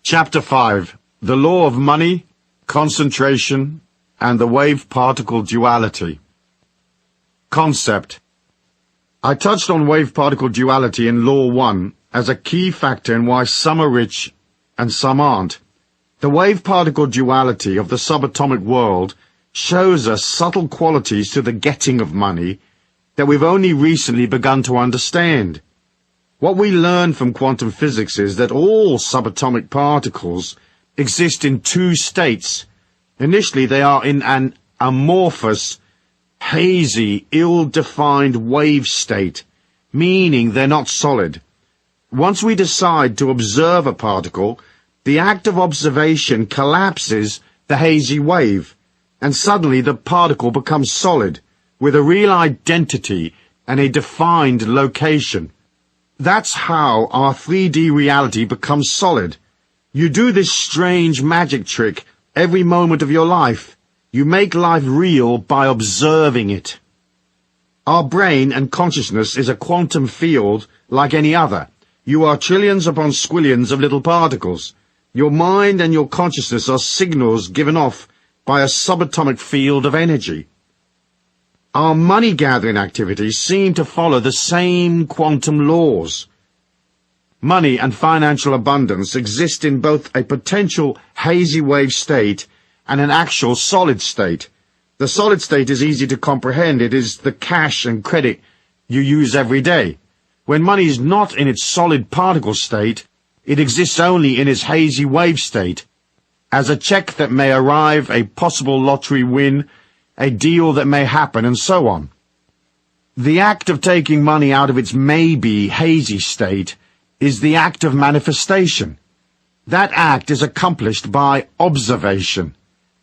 Chapter 5. The Law of Money, Concentration, and the Wave-Particle Duality. Concept. I touched on wave-particle duality in Law 1 as a key factor in why some are rich and some aren't. The wave-particle duality of the subatomic world shows us subtle qualities to the getting of money that we've only recently begun to understand. What we learn from quantum physics is that all subatomic particles exist in two states. Initially, they are in an amorphous, hazy, ill-defined wave state, meaning they're not solid. Once we decide to observe a particle, the act of observation collapses the hazy wave, and suddenly the particle becomes solid, with a real identity and a defined location. That's how our 3D reality becomes solid. You do this strange magic trick every moment of your life. You make life real by observing it. Our brain and consciousness is a quantum field like any other. You are trillions upon squillions of little particles. Your mind and your consciousness are signals given off by a subatomic field of energy. Our money-gathering activities seem to follow the same quantum laws. Money and financial abundance exist in both a potential hazy wave state and an actual solid state. The solid state is easy to comprehend. It is the cash and credit you use every day. When money is not in its solid particle state, it exists only in its hazy wave state, as a check that may arrive, a possible lottery win, a deal that may happen, and so on. The act of taking money out of its maybe hazy state is the act of manifestation. That act is accomplished by observation.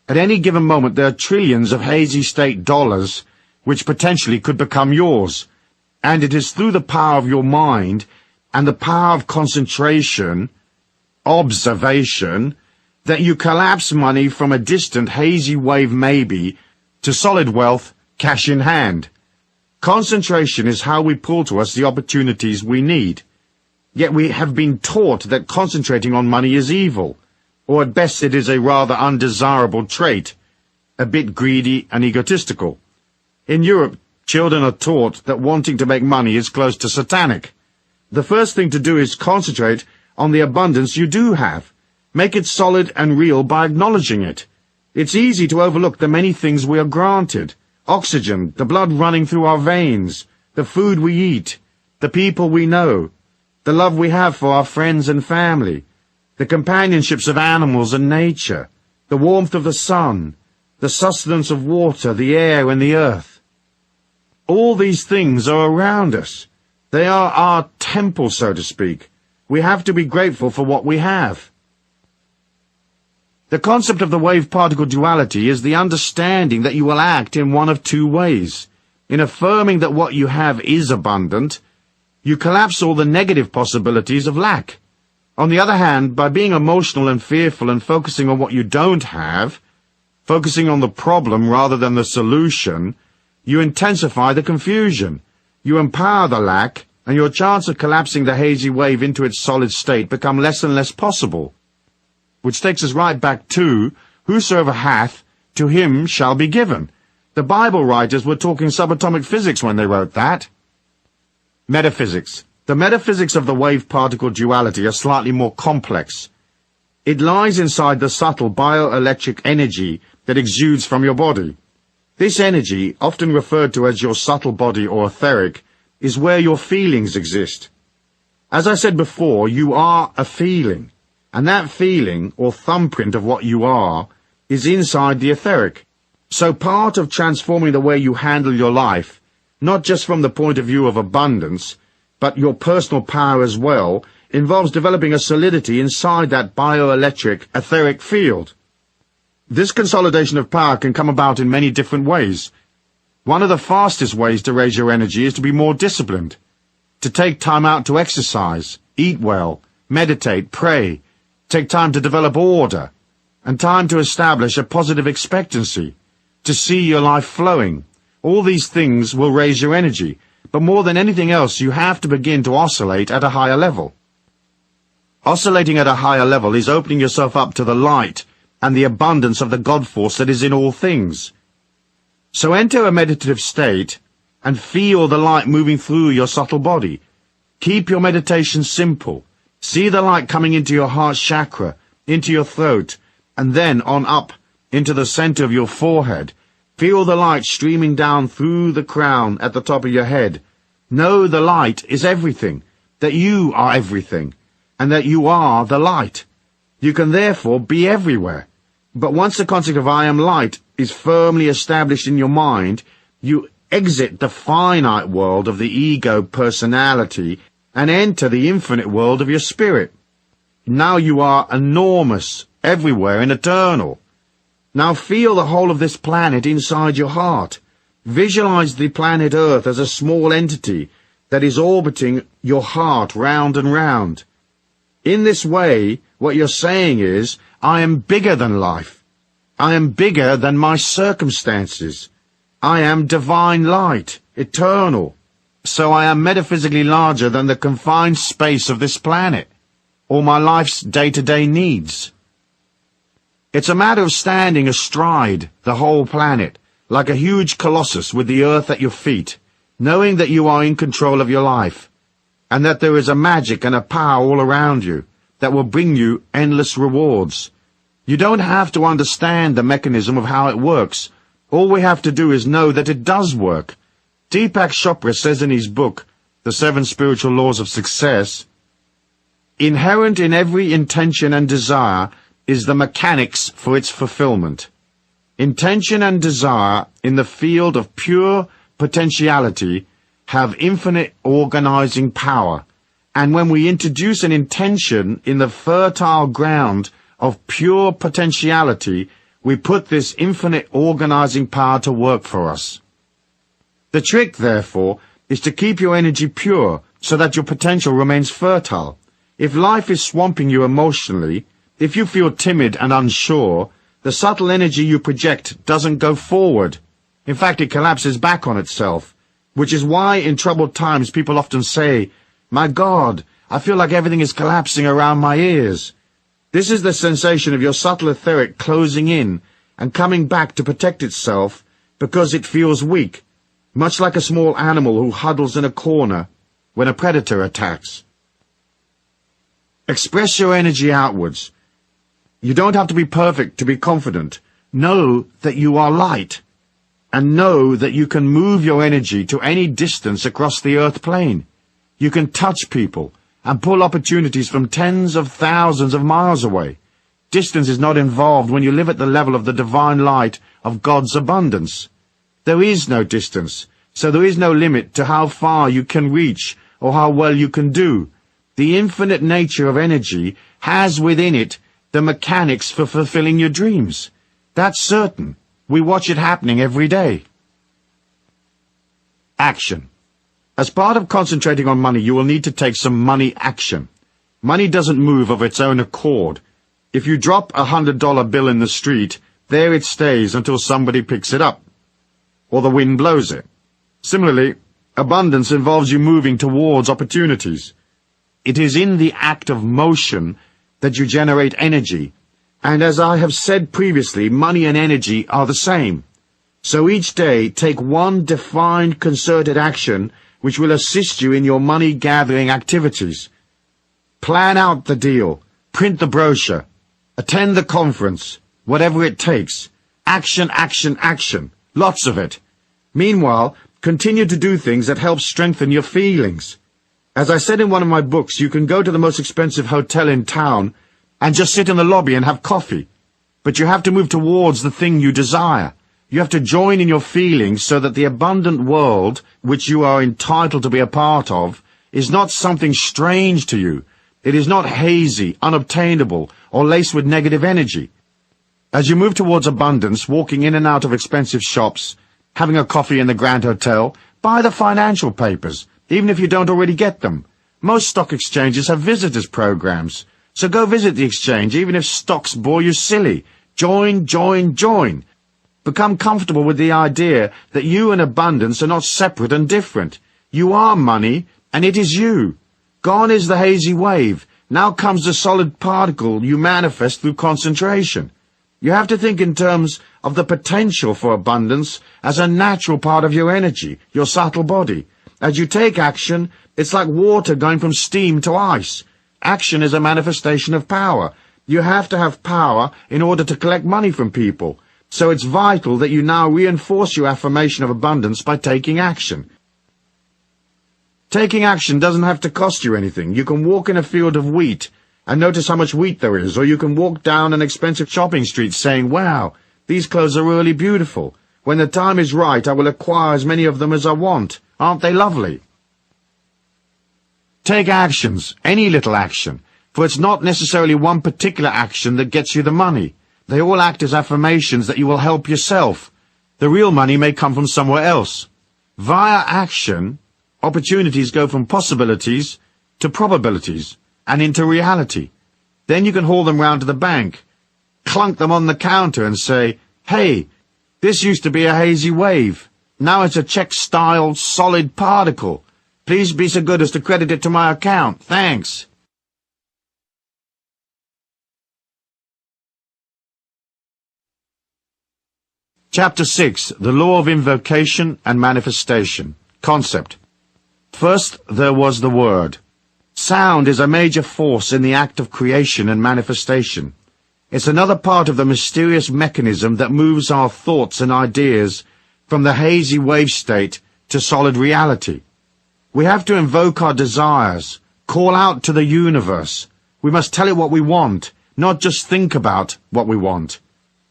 At any given moment there are trillions of hazy state dollars which potentially could become yours, and it is through the power of your mind and the power of concentration, observation, that you collapse money from a distant hazy wave maybe to solid wealth, cash in hand. Concentration is how we pull to us the opportunities we need. Yet we have been taught that concentrating on money is evil, or at best it is a rather undesirable trait, a bit greedy and egotistical. In Europe, children are taught that wanting to make money is close to satanic. The first thing to do is concentrate on the abundance you do have. Make it solid and real by acknowledging it. It's easy to overlook the many things we are granted. Oxygen, the blood running through our veins, the food we eat, the people we know, the love we have for our friends and family, the companionships of animals and nature, the warmth of the sun, the sustenance of water, the air and the earth. All these things are around us. They are our temple, so to speak. We have to be grateful for what we have. The concept of the wave-particle duality is the understanding that you will act in one of two ways. In affirming that what you have is abundant, you collapse all the negative possibilities of lack. On the other hand, by being emotional and fearful and focusing on what you don't have, focusing on the problem rather than the solution, you intensify the confusion. You empower the lack, and your chance of collapsing the hazy wave into its solid state become less and less possible. Which takes us right back to, whosoever hath, to him shall be given. The Bible writers were talking subatomic physics when they wrote that. Metaphysics. The metaphysics of the wave-particle duality are slightly more complex. It lies inside the subtle bioelectric energy that exudes from your body. This energy, often referred to as your subtle body or etheric, is where your feelings exist. As I said before, you are a feeling. And that feeling, or thumbprint of what you are, is inside the etheric. So part of transforming the way you handle your life, not just from the point of view of abundance, but your personal power as well, involves developing a solidity inside that bioelectric etheric field. This consolidation of power can come about in many different ways. One of the fastest ways to raise your energy is to be more disciplined, to take time out to exercise, eat well, meditate, pray, take time to develop order, and time to establish a positive expectancy, to see your life flowing. All these things will raise your energy, but more than anything else, you have to begin to oscillate at a higher level. Oscillating at a higher level is opening yourself up to the light and the abundance of the God force that is in all things. So enter a meditative state and feel the light moving through your subtle body. Keep your meditation simple. See the light coming into your heart chakra, into your throat, and then on up into the center of your forehead. Feel the light streaming down through the crown at the top of your head. Know the light is everything, that you are everything, and that you are the light. You can therefore be everywhere. But once the concept of I am light is firmly established in your mind, you exit the finite world of the ego personality and enter the infinite world of your spirit. Now you are enormous, everywhere and eternal. Now feel the whole of this planet inside your heart. Visualize the planet Earth as a small entity that is orbiting your heart round and round. In this way, what you're saying is, I am bigger than life. I am bigger than my circumstances. I am divine light, eternal. So I am metaphysically larger than the confined space of this planet, or my life's day-to-day needs. It's a matter of standing astride the whole planet, like a huge colossus with the earth at your feet, knowing that you are in control of your life, and that there is a magic and a power all around you that will bring you endless rewards. You don't have to understand the mechanism of how it works. All we have to do is know that it does work. Deepak Chopra says in his book, The 7 Spiritual Laws of Success, inherent in every intention and desire is the mechanics for its fulfillment. Intention and desire in the field of pure potentiality have infinite organizing power, and when we introduce an intention in the fertile ground of pure potentiality, we put this infinite organizing power to work for us. The trick, therefore, is to keep your energy pure so that your potential remains fertile. If life is swamping you emotionally, if you feel timid and unsure, the subtle energy you project doesn't go forward. In fact, it collapses back on itself, which is why in troubled times people often say, "My God, I feel like everything is collapsing around my ears." This is the sensation of your subtle etheric closing in and coming back to protect itself because it feels weak, much like a small animal who huddles in a corner when a predator attacks. Express your energy outwards. You don't have to be perfect to be confident. Know that you are light, and know that you can move your energy to any distance across the earth plane. You can touch people and pull opportunities from tens of thousands of miles away. Distance is not involved when you live at the level of the divine light of God's abundance. There is no distance, so there is no limit to how far you can reach or how well you can do. The infinite nature of energy has within it the mechanics for fulfilling your dreams. That's certain. We watch it happening every day. Action. As part of concentrating on money, you will need to take some money action. Money doesn't move of its own accord. If you drop a $100 bill in the street, there it stays until somebody picks it up, or the wind blows it. Similarly, abundance involves you moving towards opportunities. It is in the act of motion that you generate energy, and as I have said previously, money and energy are the same. So each day, take one defined concerted action which will assist you in your money-gathering activities. Plan out the deal, print the brochure, attend the conference, whatever it takes. Action, action, action. Lots of it. Meanwhile, continue to do things that help strengthen your feelings. As I said in one of my books, you can go to the most expensive hotel in town and just sit in the lobby and have coffee. But you have to move towards the thing you desire. You have to join in your feelings so that the abundant world, which you are entitled to be a part of, is not something strange to you. It is not hazy, unobtainable, or laced with negative energy. As you move towards abundance, walking in and out of expensive shops, having a coffee in the Grand Hotel, buy the financial papers, even if you don't already get them. Most stock exchanges have visitors programs, so go visit the exchange even if stocks bore you silly. Join, join, join. Become comfortable with the idea that you and abundance are not separate and different. You are money, and it is you. Gone is the hazy wave. Now comes the solid particle you manifest through concentration. You have to think in terms of the potential for abundance as a natural part of your energy, your subtle body. As you take action, it's like water going from steam to ice. Action is a manifestation of power. You have to have power in order to collect money from people. So it's vital that you now reinforce your affirmation of abundance by taking action. Taking action doesn't have to cost you anything. You can walk in a field of wheat and notice how much wheat there is, or you can walk down an expensive shopping street saying, "Wow, these clothes are really beautiful. When the time is right, I will acquire as many of them as I want. Aren't they lovely?" Take actions, any little action, for it's not necessarily one particular action that gets you the money. They all act as affirmations that you will help yourself. The real money may come from somewhere else. Via action, opportunities go from possibilities to probabilities and into reality. Then you can haul them round to the bank, clunk them on the counter and say, "Hey, this used to be a hazy wave. Now it's a check-style solid particle. Please be so good as to credit it to my account. Thanks." Chapter 6. The Law of Invocation and Manifestation. Concept. First, there was the Word. Sound is a major force in the act of creation and manifestation. It's another part of the mysterious mechanism that moves our thoughts and ideas from the hazy wave state to solid reality. We have to invoke our desires, call out to the universe. We must tell it what we want, not just think about what we want.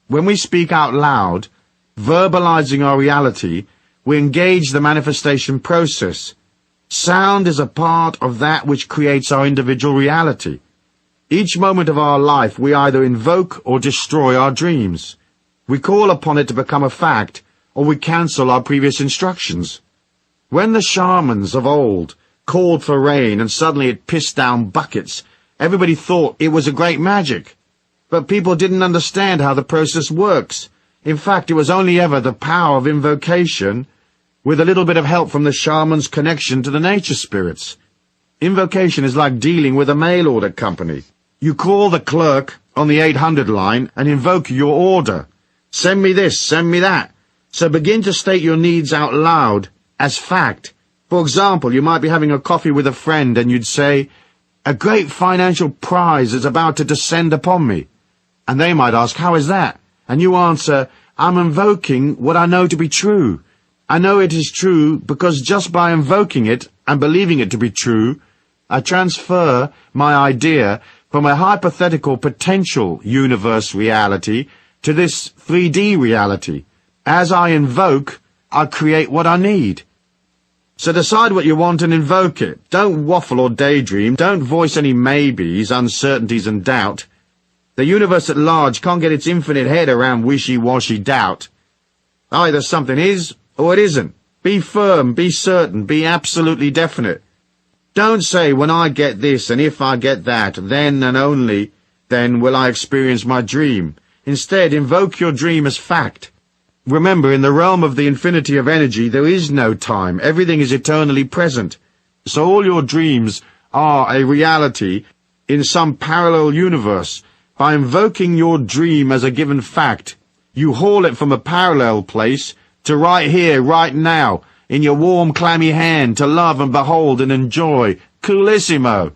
When we speak out loud, verbalizing our reality, we engage the manifestation process. Sound is a part of that which creates our individual reality. Each moment of our life we either invoke or destroy our dreams. We call upon it to become a fact, or we cancel our previous instructions. When the shamans of old called for rain and suddenly it pissed down buckets, everybody thought it was a great magic. But people didn't understand how the process works. In fact, it was only ever the power of invocation with a little bit of help from the shaman's connection to the nature spirits. Invocation is like dealing with a mail-order company. You call the clerk on the 800 line and invoke your order. Send me this, send me that. So begin to state your needs out loud as fact. For example, you might be having a coffee with a friend and you'd say, "A great financial prize is about to descend upon me." And they might ask, "How is that?" And you answer, "I'm invoking what I know to be true. I know it is true because just by invoking it and believing it to be true, I transfer my idea from a hypothetical potential universe reality to this 3D reality. As I invoke, I create what I need." So decide what you want and invoke it. Don't waffle or daydream. Don't voice any maybes, uncertainties and doubt. The universe at large can't get its infinite head around wishy-washy doubt. Either something is or it isn't. Be firm, be certain, be absolutely definite. Don't say, "When I get this and if I get that, then and only then will I experience my dream." Instead, invoke your dream as fact. Remember, in the realm of the infinity of energy, there is no time. Everything is eternally present. So all your dreams are a reality in some parallel universe. By invoking your dream as a given fact, you haul it from a parallel place to right here, right now, in your warm, clammy hand, to love and behold and enjoy. Coolissimo!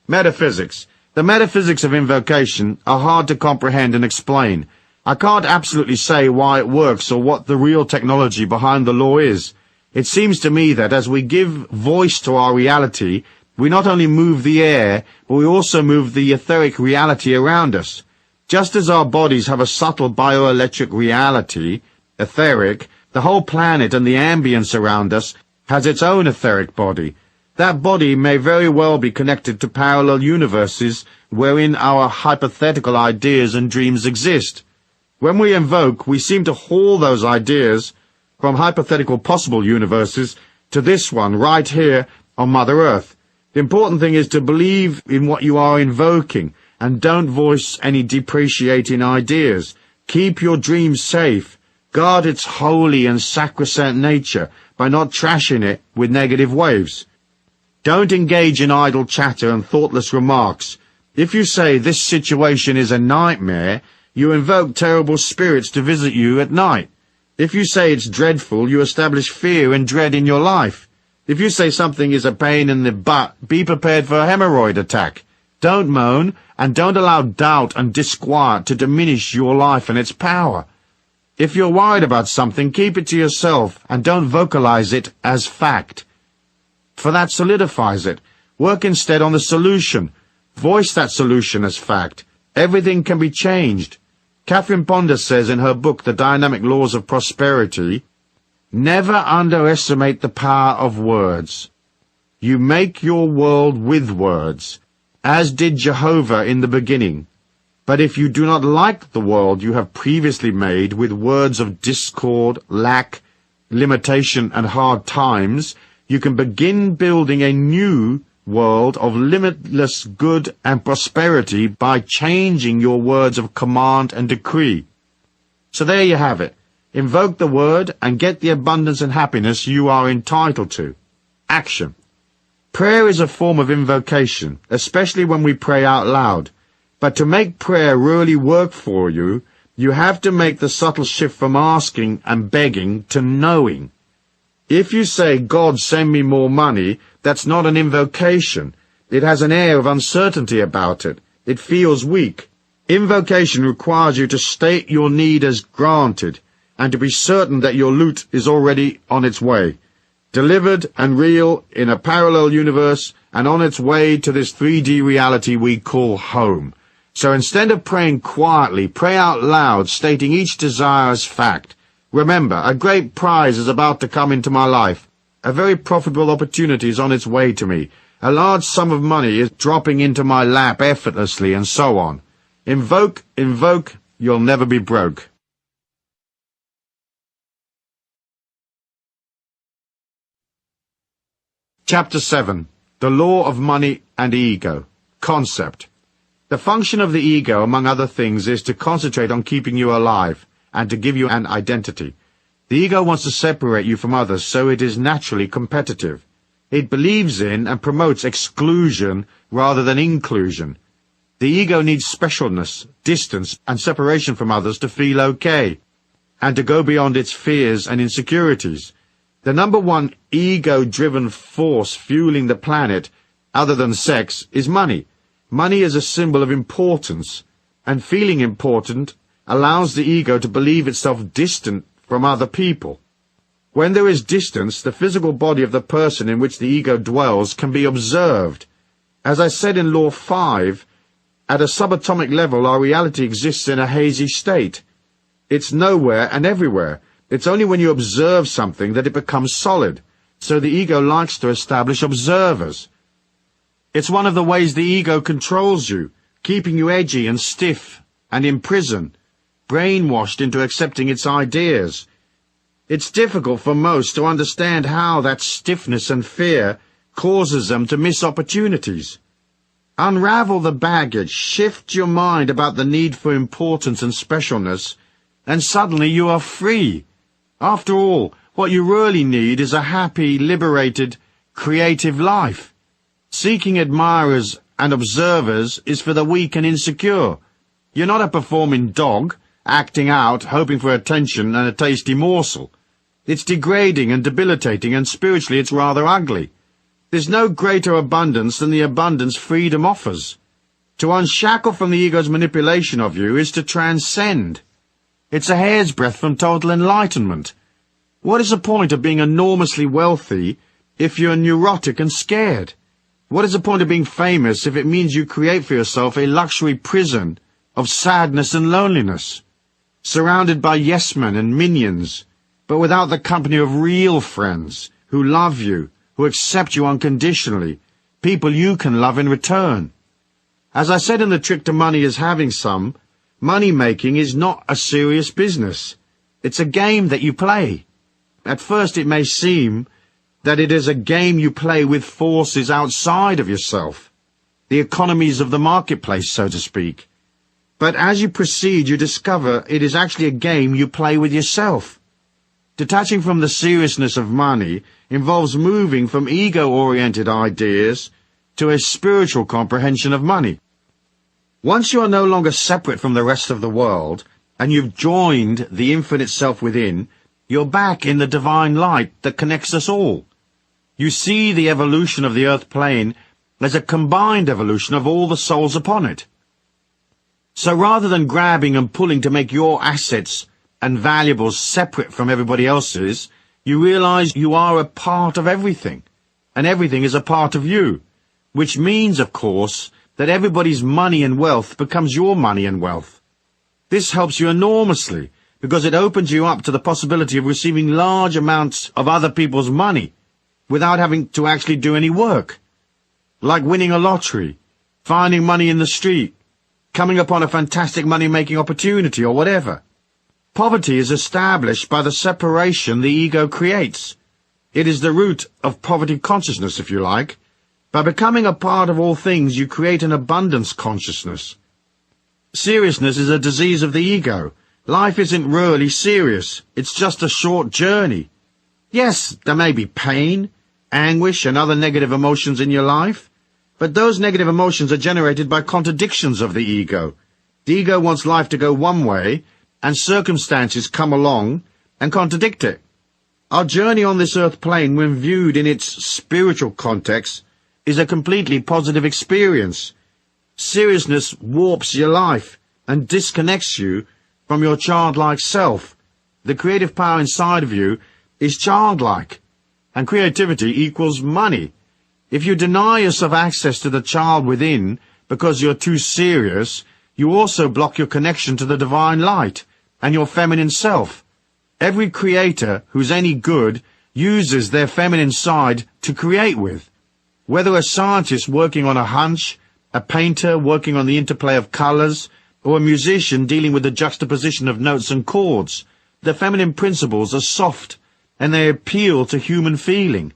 Metaphysics. The metaphysics of invocation are hard to comprehend and explain. I can't absolutely say why it works or what the real technology behind the law is. It seems to me that as we give voice to our reality, we not only move the air, but we also move the etheric reality around us. Just as our bodies have a subtle bioelectric reality, etheric, the whole planet and the ambience around us has its own etheric body. That body may very well be connected to parallel universes wherein our hypothetical ideas and dreams exist. When we invoke, we seem to haul those ideas from hypothetical possible universes to this one right here on Mother Earth. The important thing is to believe in what you are invoking and don't voice any depreciating ideas. Keep your dreams safe. Guard its holy and sacrosanct nature by not trashing it with negative waves. Don't engage in idle chatter and thoughtless remarks. If you say this situation is a nightmare, you invoke terrible spirits to visit you at night. If you say it's dreadful, you establish fear and dread in your life. If you say something is a pain in the butt, be prepared for a hemorrhoid attack. Don't moan, and don't allow doubt and disquiet to diminish your life and its power. If you're worried about something, keep it to yourself, and don't vocalize it as fact, for that solidifies it. Work instead on the solution. Voice that solution as fact. Everything can be changed. Catherine Ponder says in her book, The Dynamic Laws of Prosperity, never underestimate the power of words. You make your world with words, as did Jehovah in the beginning. But if you do not like the world you have previously made with words of discord, lack, limitation, and hard times, you can begin building a new world of limitless good and prosperity by changing your words of command and decree. So there you have it. Invoke the word and get the abundance and happiness you are entitled to. Action. Prayer is a form of invocation, especially when we pray out loud. But to make prayer really work for you, you have to make the subtle shift from asking and begging to knowing. If you say, God, send me more money, that's not an invocation. It has an air of uncertainty about it. It feels weak. Invocation requires you to state your need as granted, and to be certain that your loot is already on its way, delivered and real in a parallel universe, and on its way to this 3D reality we call home. So instead of praying quietly, pray out loud, stating each desire as fact. Remember, a great prize is about to come into my life. A very profitable opportunity is on its way to me. A large sum of money is dropping into my lap effortlessly, and so on. Invoke, invoke, you'll never be broke. Chapter 7. The Law of Money and Ego. Concept. The function of the ego, among other things, is to concentrate on keeping you alive, and to give you an identity. The ego wants to separate you from others, so it is naturally competitive. It believes in and promotes exclusion rather than inclusion. The ego needs specialness, distance, and separation from others to feel okay, and to go beyond its fears and insecurities. The number one ego-driven force fueling the planet, other than sex, is money. Money is a symbol of importance, and feeling important allows the ego to believe itself distant from other people. When there is distance, the physical body of the person in which the ego dwells can be observed. As I said in Law 5, at a subatomic level our reality exists in a hazy state. It's nowhere and everywhere. It's only when you observe something that it becomes solid. So the ego likes to establish observers. It's one of the ways the ego controls you, keeping you edgy and stiff and in prison, brainwashed into accepting its ideas. It's difficult for most to understand how that stiffness and fear causes them to miss opportunities. Unravel the baggage, shift your mind about the need for importance and specialness, and suddenly you are free. After all, what you really need is a happy, liberated, creative life. Seeking admirers and observers is for the weak and insecure. You're not a performing dog, acting out, hoping for attention and a tasty morsel. It's degrading and debilitating, and spiritually it's rather ugly. There's no greater abundance than the abundance freedom offers. To unshackle from the ego's manipulation of you is to transcend. It's a hair's breadth from total enlightenment. What is the point of being enormously wealthy if you're neurotic and scared? What is the point of being famous if it means you create for yourself a luxury prison of sadness and loneliness, surrounded by yes-men and minions, but without the company of real friends who love you, who accept you unconditionally, people you can love in return? As I said in The Trick to Money is Having Some, money-making is not a serious business. It's a game that you play. At first it may seem that it is a game you play with forces outside of yourself, the economies of the marketplace, so to speak. But as you proceed, you discover it is actually a game you play with yourself. Detaching from the seriousness of money involves moving from ego-oriented ideas to a spiritual comprehension of money. Once you are no longer separate from the rest of the world, and you've joined the infinite self within, you're back in the divine light that connects us all. You see the evolution of the earth plane as a combined evolution of all the souls upon it. So rather than grabbing and pulling to make your assets and valuables separate from everybody else's, you realize you are a part of everything, and everything is a part of you, which means, of course, that everybody's money and wealth becomes your money and wealth. This helps you enormously, because it opens you up to the possibility of receiving large amounts of other people's money without having to actually do any work. Like winning a lottery, finding money in the street, coming upon a fantastic money-making opportunity or whatever. Poverty is established by the separation the ego creates. It is the root of poverty consciousness, if you like. By becoming a part of all things, you create an abundance consciousness. Seriousness is a disease of the ego. Life isn't really serious. It's just a short journey. Yes, there may be pain, anguish, and other negative emotions in your life, but those negative emotions are generated by contradictions of the ego. The ego wants life to go one way, and circumstances come along and contradict it. Our journey on this earth plane, when viewed in its spiritual context, is a completely positive experience. Seriousness warps your life and disconnects you from your childlike self. The creative power inside of you is childlike, and creativity equals money. If you deny yourself access to the child within because you're too serious, you also block your connection to the divine light and your feminine self. Every creator who's any good uses their feminine side to create with. Whether a scientist working on a hunch, a painter working on the interplay of colors, or a musician dealing with the juxtaposition of notes and chords, the feminine principles are soft, and they appeal to human feeling.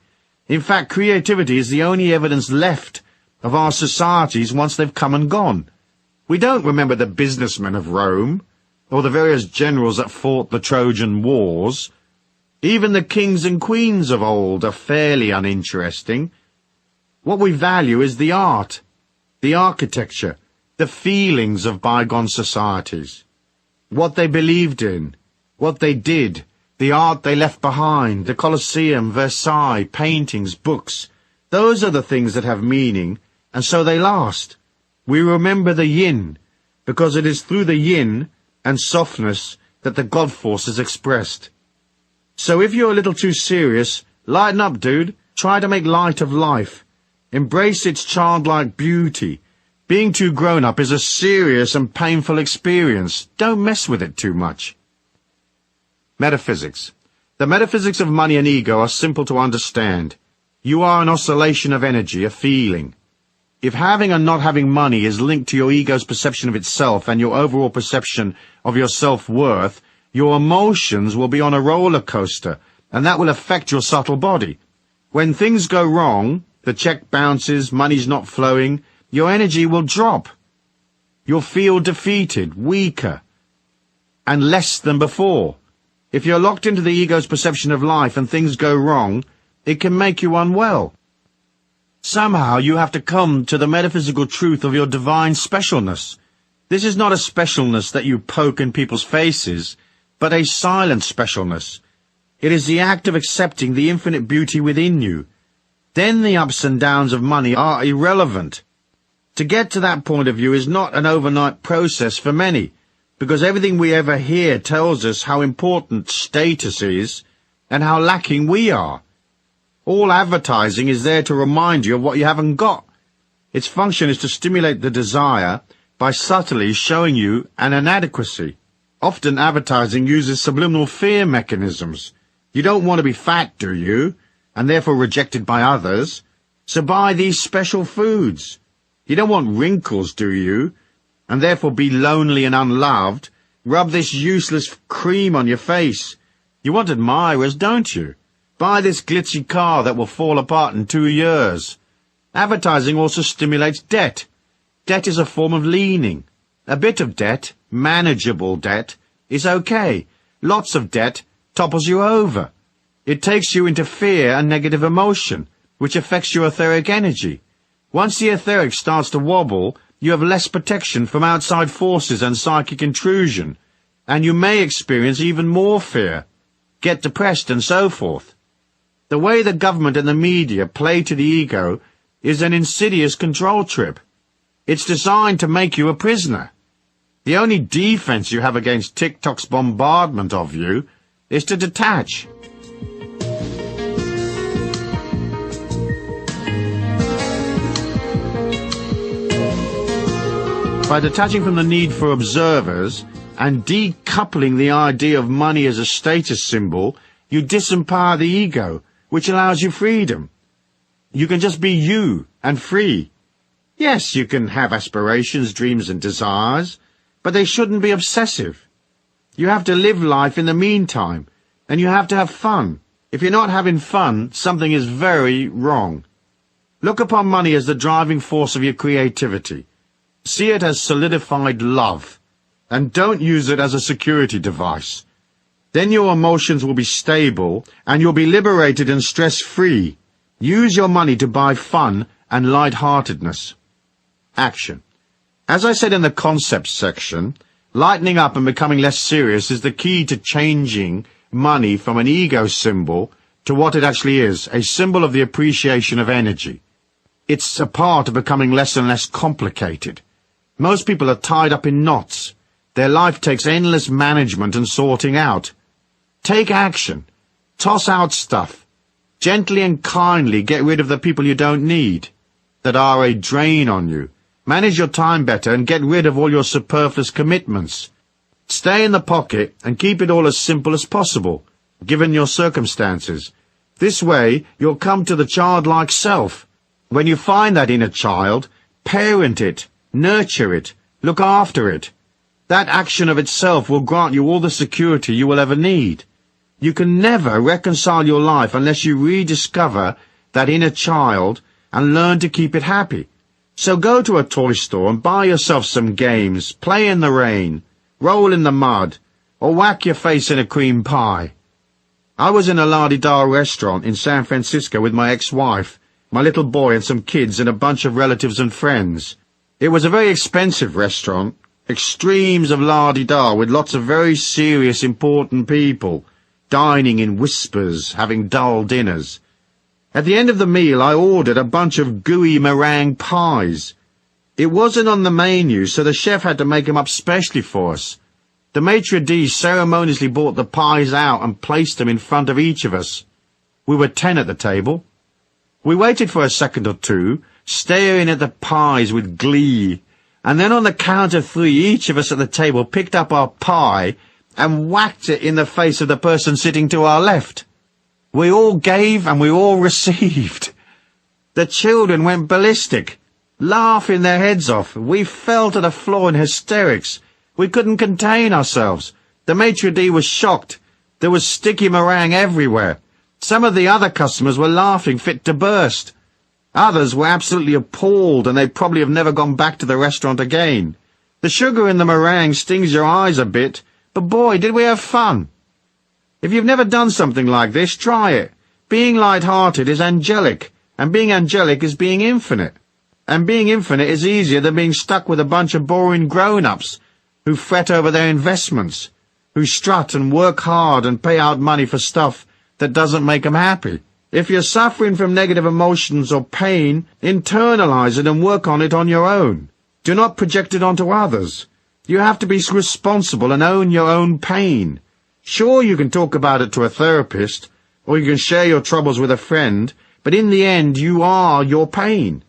In fact, creativity is the only evidence left of our societies once they've come and gone. We don't remember the businessmen of Rome, or the various generals that fought the Trojan Wars. Even the kings and queens of old are fairly uninteresting. What we value is the art, the architecture, the feelings of bygone societies, what they believed in, what they did, the art they left behind, the Colosseum, Versailles, paintings, books. Those are the things that have meaning, and so they last. We remember the yin, because it is through the yin and softness that the God force is expressed. So if you're a little too serious, lighten up, dude. Try to make light of life. Embrace its childlike beauty. Being too grown-up is a serious and painful experience. Don't mess with it too much. Metaphysics. The metaphysics of money and ego are simple to understand. You are an oscillation of energy, a feeling. If having and not having money is linked to your ego's perception of itself and your overall perception of your self-worth, your emotions will be on a roller coaster, and that will affect your subtle body. When things go wrong, the check bounces, money's not flowing, your energy will drop. You'll feel defeated, weaker, and less than before. If you're locked into the ego's perception of life and things go wrong, it can make you unwell. Somehow you have to come to the metaphysical truth of your divine specialness. This is not a specialness that you poke in people's faces, but a silent specialness. It is the act of accepting the infinite beauty within you. Then the ups and downs of money are irrelevant. To get to that point of view is not an overnight process for many, because everything we ever hear tells us how important status is and how lacking we are. All advertising is there to remind you of what you haven't got. Its function is to stimulate the desire by subtly showing you an inadequacy. Often advertising uses subliminal fear mechanisms. You don't want to be fat, do you? And therefore rejected by others. So buy these special foods. You don't want wrinkles, do you? And therefore be lonely and unloved. Rub this useless cream on your face. You want admirers, don't you? Buy this glitzy car that will fall apart in 2 years. Advertising also stimulates debt. Debt is a form of leaning. A bit of debt, manageable debt, is okay. Lots of debt, topples you over. It takes you into fear and negative emotion, which affects your etheric energy. Once the etheric starts to wobble, you have less protection from outside forces and psychic intrusion, and you may experience even more fear, get depressed and so forth. The way the government and the media play to the ego is an insidious control trip. It's designed to make you a prisoner. The only defense you have against TikTok's bombardment of you is to detach. By detaching from the need for observers and decoupling the idea of money as a status symbol, you disempower the ego, which allows you freedom. You can just be you and free. Yes, you can have aspirations, dreams and desires, but they shouldn't be obsessive. You have to live life in the meantime, and you have to have fun. If you're not having fun, something is very wrong. Look upon money as the driving force of your creativity. See it as solidified love, and don't use it as a security device. Then your emotions will be stable, and you'll be liberated and stress-free. Use your money to buy fun and light-heartedness. Action. As I said in the concepts section, lightening up and becoming less serious is the key to changing money from an ego symbol to what it actually is, a symbol of the appreciation of energy. It's a part of becoming less and less complicated. Most people are tied up in knots. Their life takes endless management and sorting out. Take action. Toss out stuff. Gently and kindly get rid of the people you don't need, that are a drain on you. Manage your time better and get rid of all your superfluous commitments. Stay in the pocket and keep it all as simple as possible, given your circumstances. This way, you'll come to the childlike self. When you find that inner child, parent it, nurture it, look after it. That action of itself will grant you all the security you will ever need. You can never reconcile your life unless you rediscover that inner child and learn to keep it happy. So go to a toy store and buy yourself some games, play in the rain, roll in the mud, or whack your face in a cream pie. I was in a la-di-da restaurant in San Francisco with my ex-wife, my little boy and some kids and a bunch of relatives and friends. It was a very expensive restaurant, extremes of la-di-da with lots of very serious, important people, dining in whispers, having dull dinners. At the end of the meal, I ordered a bunch of gooey meringue pies. It wasn't on the menu, so the chef had to make them up specially for us. The maitre d' ceremoniously brought the pies out and placed them in front of each of us. We were 10 at the table. We waited for a second or two, staring at the pies with glee, and then on the count of 3, each of us at the table picked up our pie and whacked it in the face of the person sitting to our left. We all gave and we all received. The children went ballistic, laughing their heads off. We fell to the floor in hysterics. We couldn't contain ourselves. The maitre d' was shocked. There was sticky meringue everywhere. Some of the other customers were laughing fit to burst. Others were absolutely appalled, and they probably have never gone back to the restaurant again. The sugar in the meringue stings your eyes a bit, but boy, did we have fun. If you've never done something like this, try it. Being light-hearted is angelic, and being angelic is being infinite. And being infinite is easier than being stuck with a bunch of boring grown-ups who fret over their investments, who strut and work hard and pay out money for stuff that doesn't make them happy. If you're suffering from negative emotions or pain, internalize it and work on it on your own. Do not project it onto others. You have to be responsible and own your own pain. Sure, you can talk about it to a therapist, or you can share your troubles with a friend, but in the end, you are your pain.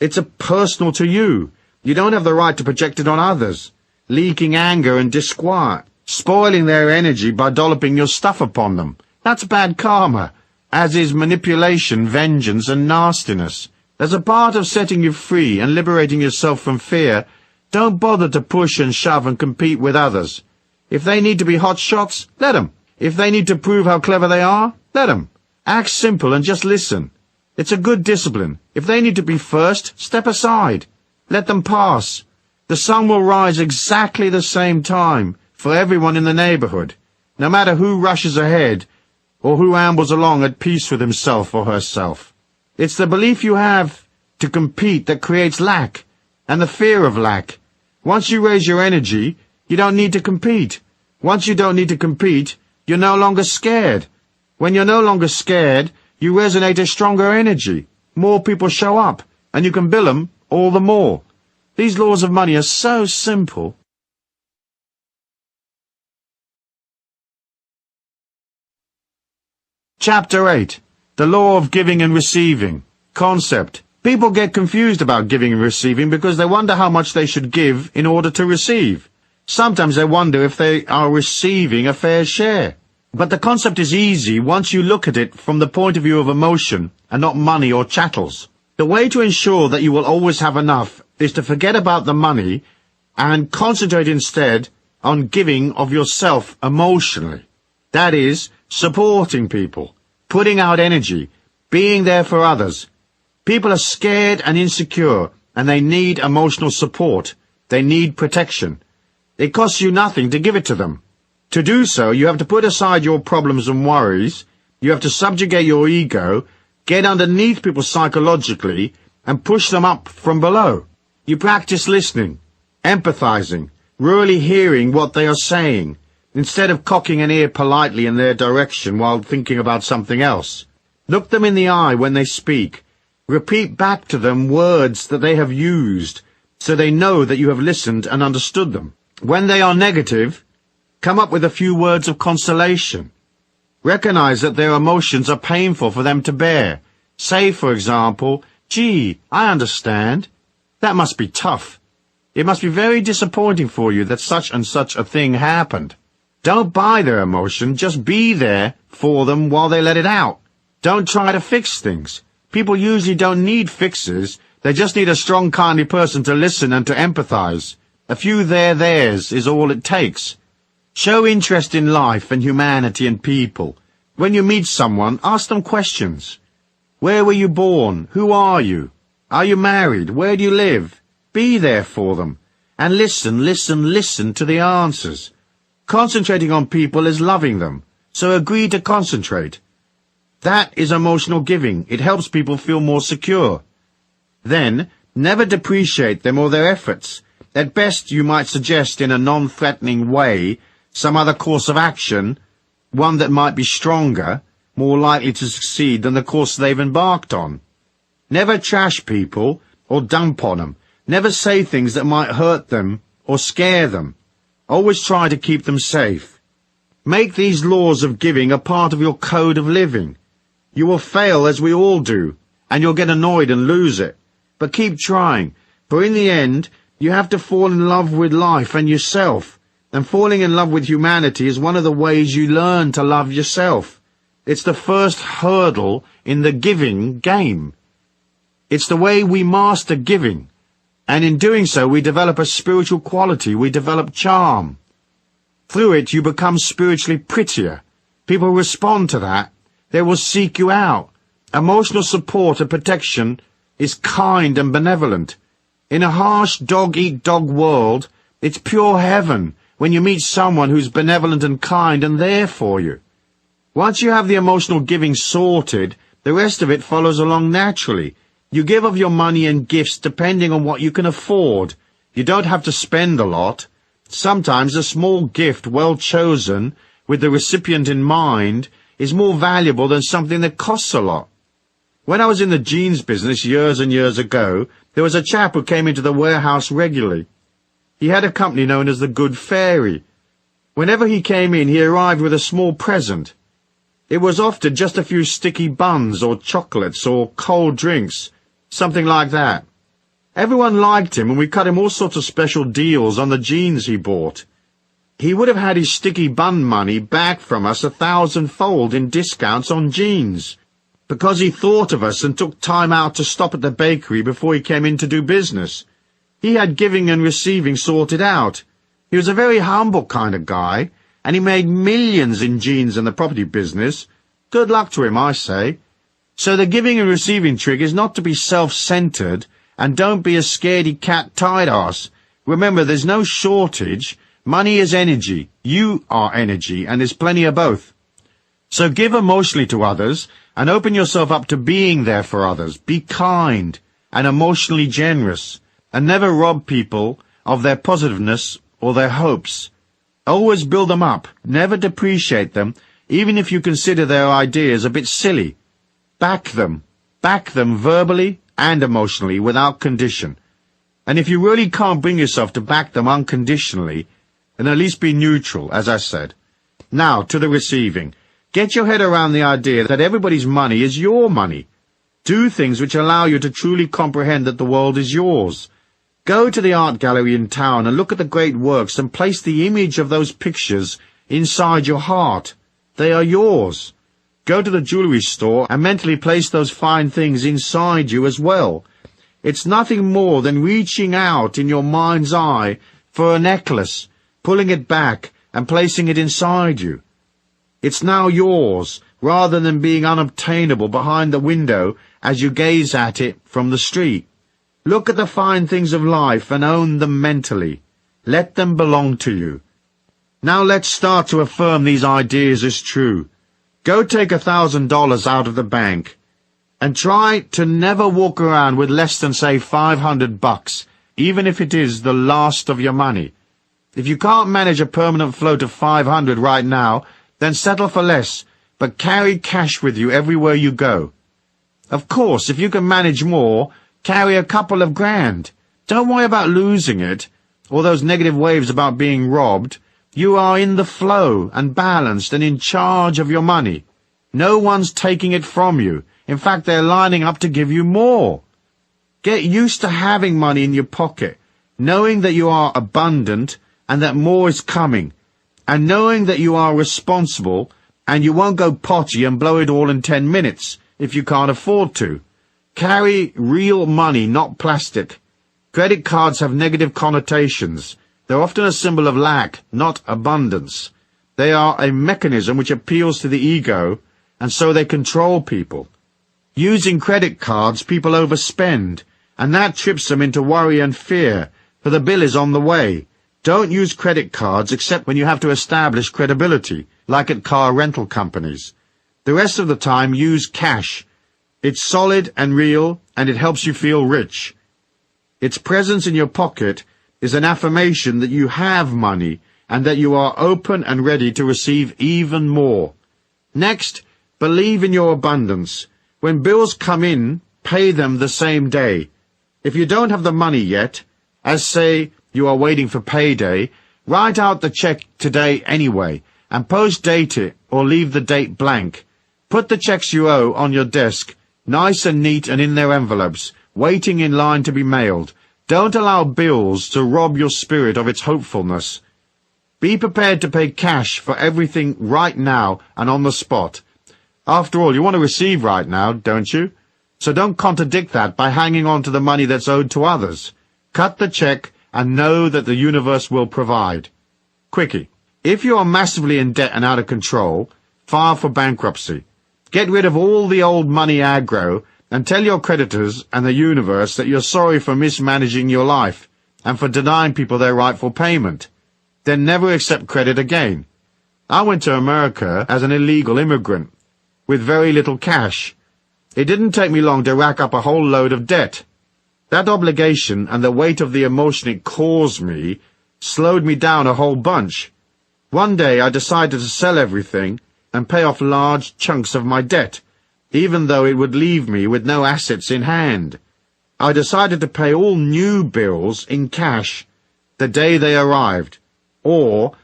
It's personal to you. You don't have the right to project it on others, leaking anger and disquiet, spoiling their energy by dolloping your stuff upon them. That's bad karma, as is manipulation, vengeance, and nastiness. As a part of setting you free and liberating yourself from fear, don't bother to push and shove and compete with others. If they need to be hot shots, let 'em. If they need to prove how clever they are, let 'em. Act simple and just listen. It's a good discipline. If they need to be first, step aside. Let them pass. The sun will rise exactly the same time for everyone in the neighborhood. no matter who rushes ahead or who ambles along at peace with himself or herself. It's the belief you have to compete that creates lack, and the fear of lack. Once you raise your energy, you don't need to compete. Once you don't need to compete, you're no longer scared. When you're no longer scared, you resonate a stronger energy. More people show up, and you can bill them all the more. These laws of money are so simple. Chapter 8. The Law of Giving and Receiving. Concept. People get confused about giving and receiving because they wonder how much they should give in order to receive. Sometimes they wonder if they are receiving a fair share. But the concept is easy once you look at it from the point of view of emotion and not money or chattels. The way to ensure that you will always have enough is to forget about the money and concentrate instead on giving of yourself emotionally. That is, supporting people, putting out energy, being there for others. People are scared and insecure, and they need emotional support. They need protection. It costs you nothing to give it to them. To do so, you have to put aside your problems and worries. You have to subjugate your ego, get underneath people psychologically, and push them up from below. You practice listening, empathizing, really hearing what they are saying, instead of cocking an ear politely in their direction while thinking about something else. Look them in the eye when they speak. Repeat back to them words that they have used, so they know that you have listened and understood them. When they are negative, come up with a few words of consolation. Recognize that their emotions are painful for them to bear. Say, for example, "Gee, I understand. That must be tough. It must be very disappointing for you that such and such a thing happened." Don't buy their emotion, just be there for them while they let it out. Don't try to fix things. People usually don't need fixes, they just need a strong, kindly person to listen and to empathize. A few theirs is all it takes. Show interest in life and humanity and people. When you meet someone, ask them questions. Where were you born? Who are you? Are you married? Where do you live? Be there for them. And listen to the answers. Concentrating on people is loving them, so agree to concentrate. That is emotional giving. It helps people feel more secure. Then, never depreciate them or their efforts. At best, you might suggest in a non-threatening way some other course of action, one that might be stronger, more likely to succeed than the course they've embarked on. Never trash people or dump on them. Never say things that might hurt them or scare them. Always try to keep them safe. Make these laws of giving a part of your code of living. You will fail, as we all do, and you'll get annoyed and lose it. But keep trying, for in the end, you have to fall in love with life and yourself. And falling in love with humanity is one of the ways you learn to love yourself. It's the first hurdle in the giving game. It's the way we master giving. And in doing so, we develop a spiritual quality, we develop charm. Through it, you become spiritually prettier. People respond to that. They will seek you out. Emotional support and protection is kind and benevolent. In a harsh dog-eat-dog world, it's pure heaven when you meet someone who's benevolent and kind and there for you. Once you have the emotional giving sorted, the rest of it follows along naturally. You give of your money and gifts depending on what you can afford. You don't have to spend a lot. Sometimes a small gift, well chosen, with the recipient in mind, is more valuable than something that costs a lot. When I was in the jeans business years and years ago, there was a chap who came into the warehouse regularly. He had a company known as the Good Fairy. Whenever he came in, he arrived with a small present. It was often just a few sticky buns or chocolates or cold drinks, something like that. Everyone liked him, and we cut him all sorts of special deals on the jeans he bought. He would have had his sticky bun money back from us 1,000-fold in discounts on jeans, because he thought of us and took time out to stop at the bakery before he came in to do business. He had giving and receiving sorted out. He was a very humble kind of guy, and he made millions in jeans and the property business. Good luck to him, I say. So the giving and receiving trick is not to be self-centered, and don't be a scaredy-cat tight-ass. Remember, there's no shortage. Money is energy. You are energy, and there's plenty of both. So give emotionally to others, and open yourself up to being there for others. Be kind and emotionally generous, and never rob people of their positiveness or their hopes. Always build them up. Never depreciate them, even if you consider their ideas a bit silly. Back them. Back them verbally and emotionally without condition. And if you really can't bring yourself to back them unconditionally, then at least be neutral, as I said. Now, to the receiving. Get your head around the idea that everybody's money is your money. Do things which allow you to truly comprehend that the world is yours. Go to the art gallery in town and look at the great works and place the image of those pictures inside your heart. They are yours. Go to the jewelry store and mentally place those fine things inside you as well. It's nothing more than reaching out in your mind's eye for a necklace, pulling it back and placing it inside you. It's now yours, rather than being unobtainable behind the window as you gaze at it from the street. Look at the fine things of life and own them mentally. Let them belong to you. Now let's start to affirm these ideas as true. Go take $1,000 out of the bank and try to never walk around with less than, say, $500, even if it is the last of your money. If you can't manage a permanent float of $500 right now, then settle for less, but carry cash with you everywhere you go. Of course, if you can manage more, carry a couple of grand. Don't worry about losing it, or those negative waves about being robbed. You are in the flow and balanced and in charge of your money. No one's taking it from you. In fact, they're lining up to give you more. Get used to having money in your pocket, knowing that you are abundant and that more is coming, and knowing that you are responsible and you won't go potty and blow it all in 10 minutes if you can't afford to. Carry real money, not plastic. Credit cards have negative connotations. They're often a symbol of lack, not abundance. They are a mechanism which appeals to the ego, and so they control people. Using credit cards, people overspend, and that trips them into worry and fear, for the bill is on the way. Don't use credit cards except when you have to establish credibility, like at car rental companies. The rest of the time, use cash. It's solid and real, and it helps you feel rich. Its presence in your pocket is an affirmation that you have money and that you are open and ready to receive even more. Next, believe in your abundance. When bills come in, pay them the same day. If you don't have the money yet, as say you are waiting for payday, write out the check today anyway, and post-date it or leave the date blank. Put the checks you owe on your desk, nice and neat and in their envelopes, waiting in line to be mailed. Don't allow bills to rob your spirit of its hopefulness. Be prepared to pay cash for everything right now and on the spot. After all, you want to receive right now, don't you? So don't contradict that by hanging on to the money that's owed to others. Cut the check and know that the universe will provide. Quickie. If you are massively in debt and out of control, file for bankruptcy. Get rid of all the old money aggro and tell your creditors and the universe that you're sorry for mismanaging your life and for denying people their rightful payment. Then never accept credit again. I went to America as an illegal immigrant with very little cash. It didn't take me long to rack up a whole load of debt. That obligation and the weight of the emotion it caused me slowed me down a whole bunch. One day I decided to sell everything and pay off large chunks of my debt, even though it would leave me with no assets in hand. I decided to pay all new bills in cash the day they arrived, or,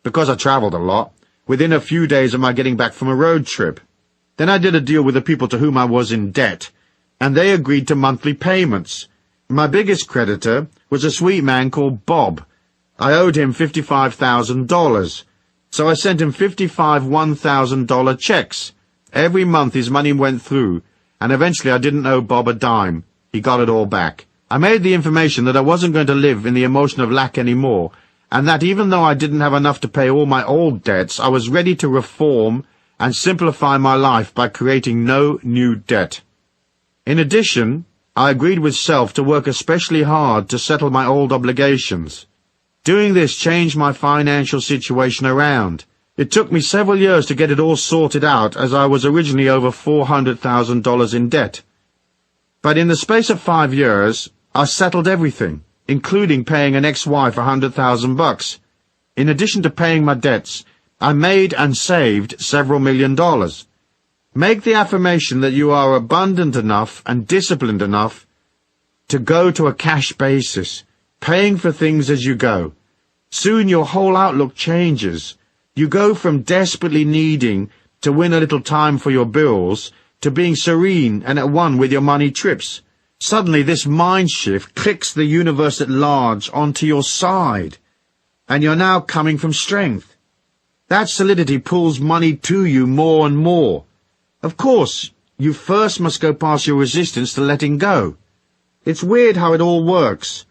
because I traveled a lot, within a few days of my getting back from a road trip. Then I did a deal with the people to whom I was in debt, and they agreed to monthly payments. My biggest creditor was a sweet man called Bob. I owed him $55,000, so I sent him 55 $1,000 checks. Every month his money went through, and eventually I didn't owe Bob a dime. He got it all back. I made the information that I wasn't going to live in the emotion of lack anymore, and that even though I didn't have enough to pay all my old debts, I was ready to reform and simplify my life by creating no new debt. In addition, I agreed with self to work especially hard to settle my old obligations. Doing this changed my financial situation around. It took me several years to get it all sorted out, as I was originally over $400,000 in debt. But in the space of 5 years, I settled everything, including paying an ex-wife $100,000. In addition to paying my debts, I made and saved several $1,000,000. Make the affirmation that you are abundant enough and disciplined enough to go to a cash basis, paying for things as you go. Soon your whole outlook changes. You go from desperately needing to win a little time for your bills to being serene and at one with your money trips. Suddenly this mind shift clicks the universe at large onto your side, and you're now coming from strength. That solidity pulls money to you more and more. Of course, you first must go past your resistance to letting go. It's weird how it all works.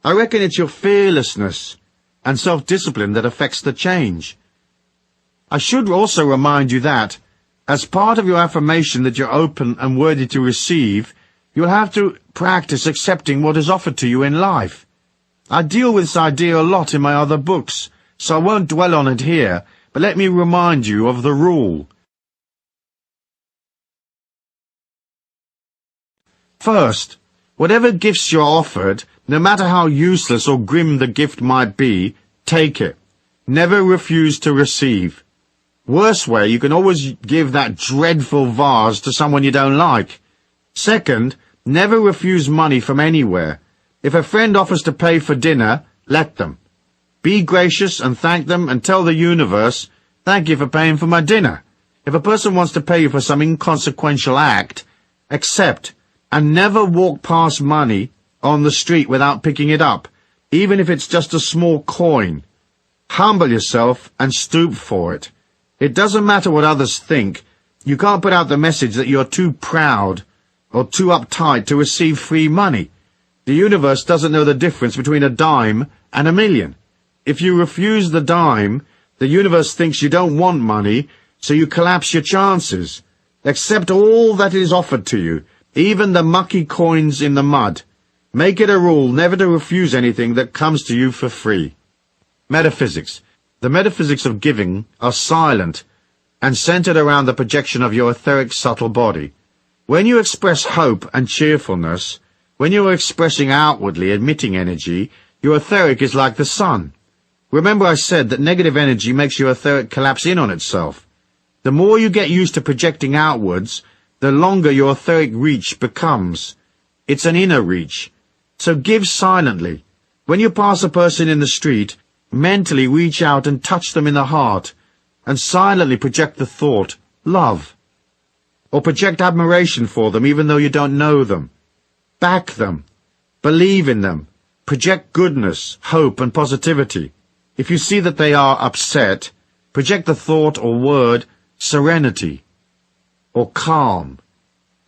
I reckon it's your fearlessness and self-discipline that affects the change. I should also remind you that, as part of your affirmation that you're open and worthy to receive, you'll have to practice accepting what is offered to you in life. I deal with this idea a lot in my other books, so I won't dwell on it here, but let me remind you of the rule. First, whatever gifts you're offered, no matter how useless or grim the gift might be, take it. Never refuse to receive. Worst way, you can always give that dreadful vase to someone you don't like. Second, never refuse money from anywhere. If a friend offers to pay for dinner, let them. Be gracious and thank them and tell the universe, thank you for paying for my dinner. If a person wants to pay you for some inconsequential act, accept, and never walk past money on the street without picking it up, even if it's just a small coin. Humble yourself and stoop for it. It doesn't matter what others think. You can't put out the message that you're too proud or too uptight to receive free money. The universe doesn't know the difference between a dime and $1,000,000. If you refuse the dime, the universe thinks you don't want money, so you collapse your chances. Accept all that is offered to you, even the mucky coins in the mud. Make it a rule never to refuse anything that comes to you for free. Metaphysics. The metaphysics of giving are silent and centered around the projection of your etheric subtle body. When you express hope and cheerfulness, when you are expressing outwardly emitting energy, your etheric is like the sun. Remember I said that negative energy makes your etheric collapse in on itself. The more you get used to projecting outwards, the longer your etheric reach becomes. It's an inner reach. So give silently. When you pass a person in the street, mentally reach out and touch them in the heart, and silently project the thought, love. Or project admiration for them even though you don't know them. Back them. Believe in them. Project goodness, hope and positivity. If you see that they are upset, project the thought or word, serenity or calm.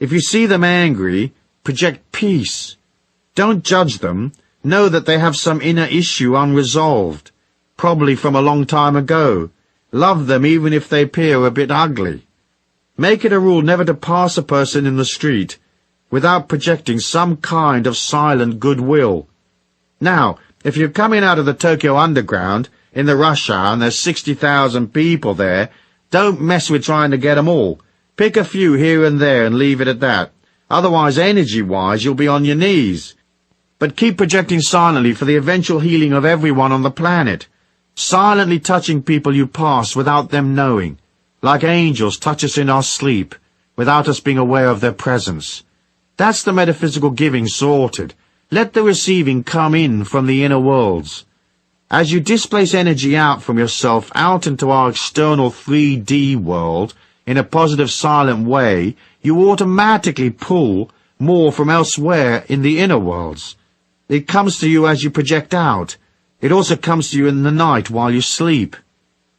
If you see them angry, project peace. Don't judge them. Know that they have some inner issue unresolved, probably from a long time ago. Love them even if they appear a bit ugly. Make it a rule never to pass a person in the street without projecting some kind of silent goodwill. Now, if you're coming out of the Tokyo Underground in the rush hour and there's 60,000 people there, don't mess with trying to get them all. Pick a few here and there and leave it at that. Otherwise, energy-wise, you'll be on your knees. But keep projecting silently for the eventual healing of everyone on the planet. Silently touching people you pass without them knowing. Like angels touch us in our sleep, without us being aware of their presence. That's the metaphysical giving sorted. Let the receiving come in from the inner worlds. As you displace energy out from yourself out into our external 3D world, in a positive silent way, you automatically pull more from elsewhere in the inner worlds. It comes to you as you project out. It also comes to you in the night while you sleep.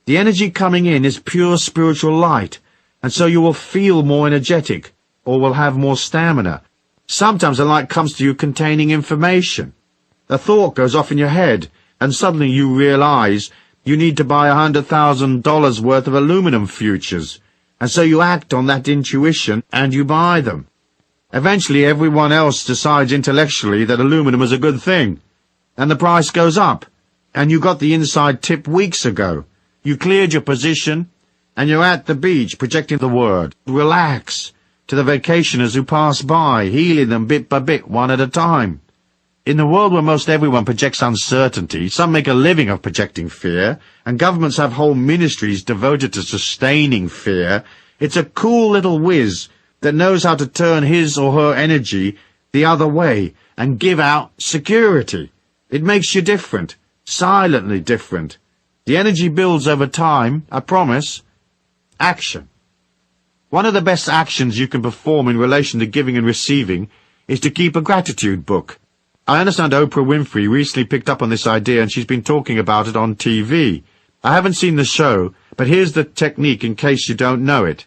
The energy coming in is pure spiritual light, and so you will feel more energetic, or will have more stamina. Sometimes the light comes to you containing information. A thought goes off in your head, and suddenly you realize you need to buy $100,000 worth of aluminum futures, and so you act on that intuition and you buy them. Eventually everyone else decides intellectually that aluminum is a good thing, and the price goes up, and you got the inside tip weeks ago. You cleared your position, and you're at the beach projecting the word, relax, to the vacationers who pass by, healing them bit by bit, one at a time. In the world where most everyone projects uncertainty, some make a living of projecting fear, and governments have whole ministries devoted to sustaining fear, it's a cool little whiz that knows how to turn his or her energy the other way and give out security. It makes you different, silently different. The energy builds over time, I promise. Action. One of the best actions you can perform in relation to giving and receiving is to keep a gratitude book. I understand Oprah Winfrey recently picked up on this idea and she's been talking about it on TV. I haven't seen the show, but here's the technique in case you don't know it.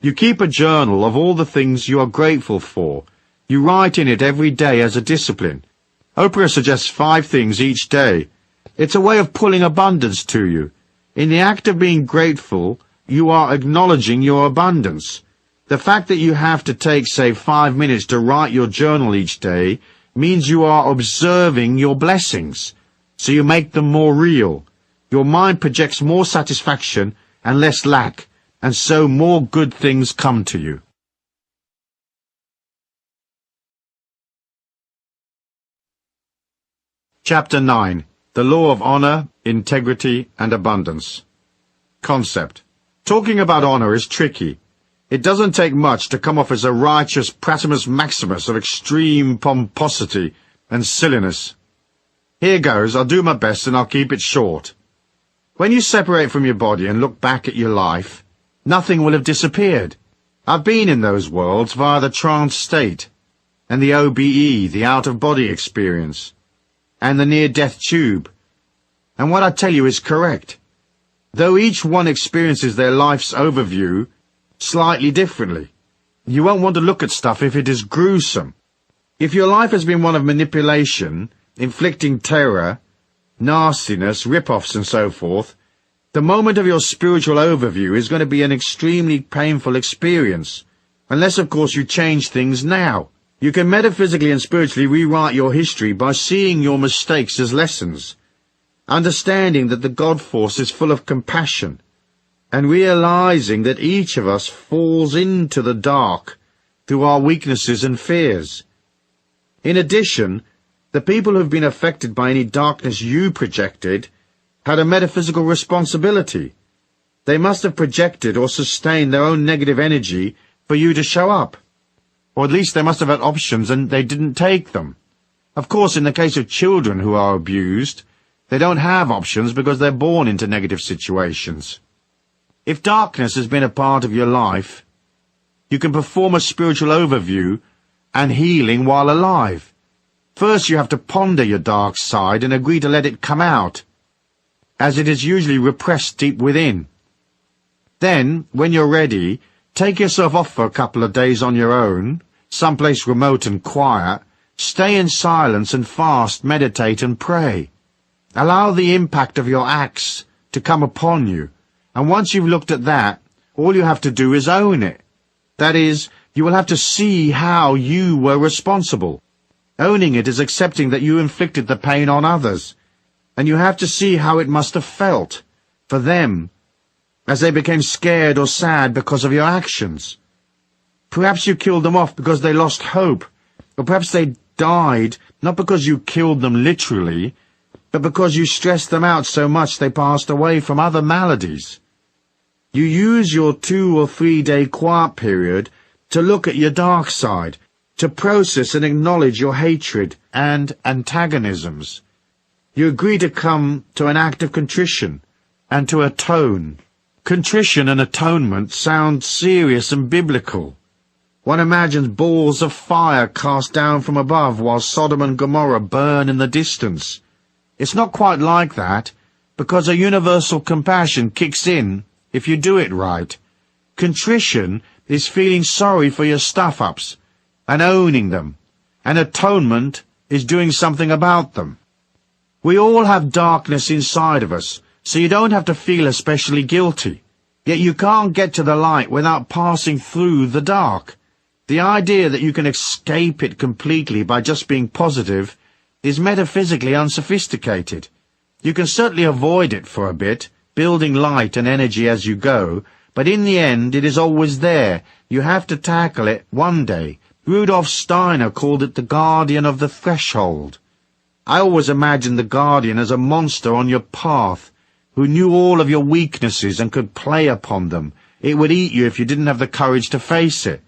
You keep a journal of all the things you are grateful for. You write in it every day as a discipline. Oprah suggests 5 things each day. It's a way of pulling abundance to you. In the act of being grateful, you are acknowledging your abundance. The fact that you have to take, say, 5 minutes to write your journal each day means you are observing your blessings, so you make them more real. Your mind projects more satisfaction and less lack, and so more good things come to you. Chapter 9. The Law of Honor, Integrity, and Abundance. Concept. Talking about honor is tricky. It doesn't take much to come off as a righteous Pratimus Maximus of extreme pomposity and silliness. Here goes, I'll do my best and I'll keep it short. When you separate from your body and look back at your life, nothing will have disappeared. I've been in those worlds via the trance state, and the OBE, the out-of-body experience, and the near-death tube. And what I tell you is correct. Though each one experiences their life's overview slightly differently. You won't want to look at stuff if it is gruesome. If your life has been one of manipulation, inflicting terror, nastiness, rip-offs and so forth, the moment of your spiritual overview is going to be an extremely painful experience, unless of course you change things now. You can metaphysically and spiritually rewrite your history by seeing your mistakes as lessons, understanding that the God force is full of compassion, and realizing that each of us falls into the dark through our weaknesses and fears. In addition, the people who have been affected by any darkness you projected had a metaphysical responsibility. They must have projected or sustained their own negative energy for you to show up. Or at least they must have had options and they didn't take them. Of course, in the case of children who are abused, they don't have options because they're born into negative situations. If darkness has been a part of your life, you can perform a spiritual overview and healing while alive. First you have to ponder your dark side and agree to let it come out, as it is usually repressed deep within. Then, when you're ready, take yourself off for a couple of days on your own, someplace remote and quiet, stay in silence and fast, meditate and pray. Allow the impact of your acts to come upon you, and once you've looked at that, all you have to do is own it. That is, you will have to see how you were responsible. Owning it is accepting that you inflicted the pain on others, and you have to see how it must have felt for them as they became scared or sad because of your actions. Perhaps you killed them off because they lost hope, or perhaps they died not because you killed them literally, but because you stressed them out so much they passed away from other maladies. You use your 2 or 3 day quiet period to look at your dark side, to process and acknowledge your hatred and antagonisms. You agree to come to an act of contrition and to atone. Contrition and atonement sound serious and biblical. One imagines balls of fire cast down from above while Sodom and Gomorrah burn in the distance. It's not quite like that, because a universal compassion kicks in if you do it right. Contrition is feeling sorry for your stuff-ups and owning them, and atonement is doing something about them. We all have darkness inside of us, so you don't have to feel especially guilty. Yet you can't get to the light without passing through the dark. The idea that you can escape it completely by just being positive is metaphysically unsophisticated. You can certainly avoid it for a bit, building light and energy as you go, but in the end it is always there. You have to tackle it one day. Rudolf Steiner called it the guardian of the threshold. I always imagined the guardian as a monster on your path, who knew all of your weaknesses and could play upon them. It would eat you if you didn't have the courage to face it.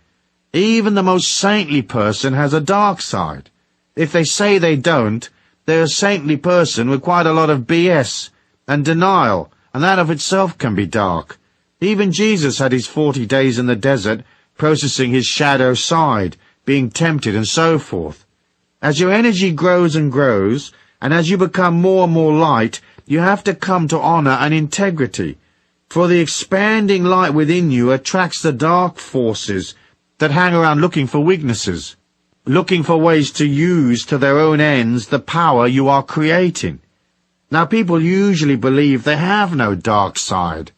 Even the most saintly person has a dark side. If they say they don't, they're a saintly person with quite a lot of BS and denial, and that of itself can be dark. Even Jesus had his 40 days in the desert, processing his shadow side, being tempted and so forth. As your energy grows and grows, and as you become more and more light, you have to come to honor and integrity. For the expanding light within you attracts the dark forces that hang around looking for weaknesses, looking for ways to use to their own ends the power you are creating. Now people usually believe they have no dark side,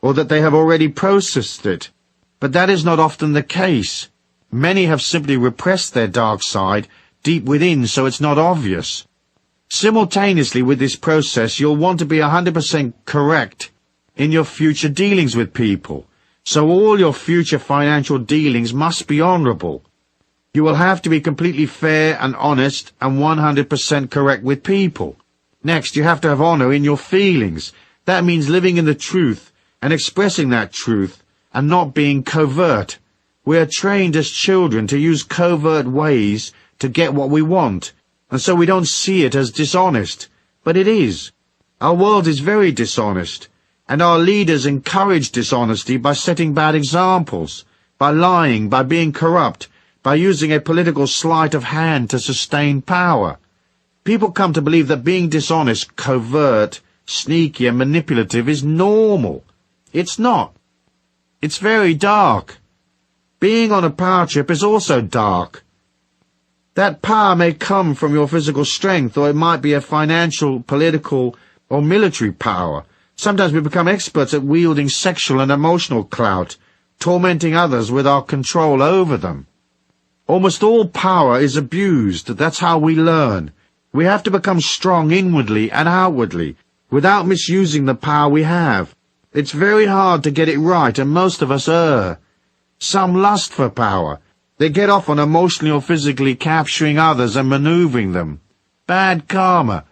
or that they have already processed it, but that is not often the case. Many have simply repressed their dark side deep within so it's not obvious. Simultaneously with this process, you'll want to be 100% correct in your future dealings with people, so all your future financial dealings must be honorable. You will have to be completely fair and honest and 100% correct with people. Next, you have to have honor in your feelings. That means living in the truth and expressing that truth and not being covert. We are trained as children to use covert ways to get what we want, and so we don't see it as dishonest. But it is. Our world is very dishonest, and our leaders encourage dishonesty by setting bad examples, by lying, by being corrupt, by using a political sleight of hand to sustain power. People come to believe that being dishonest, covert, sneaky and manipulative is normal. It's not. It's very dark. Being on a power trip is also dark. That power may come from your physical strength, or it might be a financial, political, or military power. Sometimes we become experts at wielding sexual and emotional clout, tormenting others with our control over them. Almost all power is abused. That's how we learn. We have to become strong inwardly and outwardly, without misusing the power we have. It's very hard to get it right, and most of us err. Some lust for power. They get off on emotionally or physically capturing others and maneuvering them. Bad karma.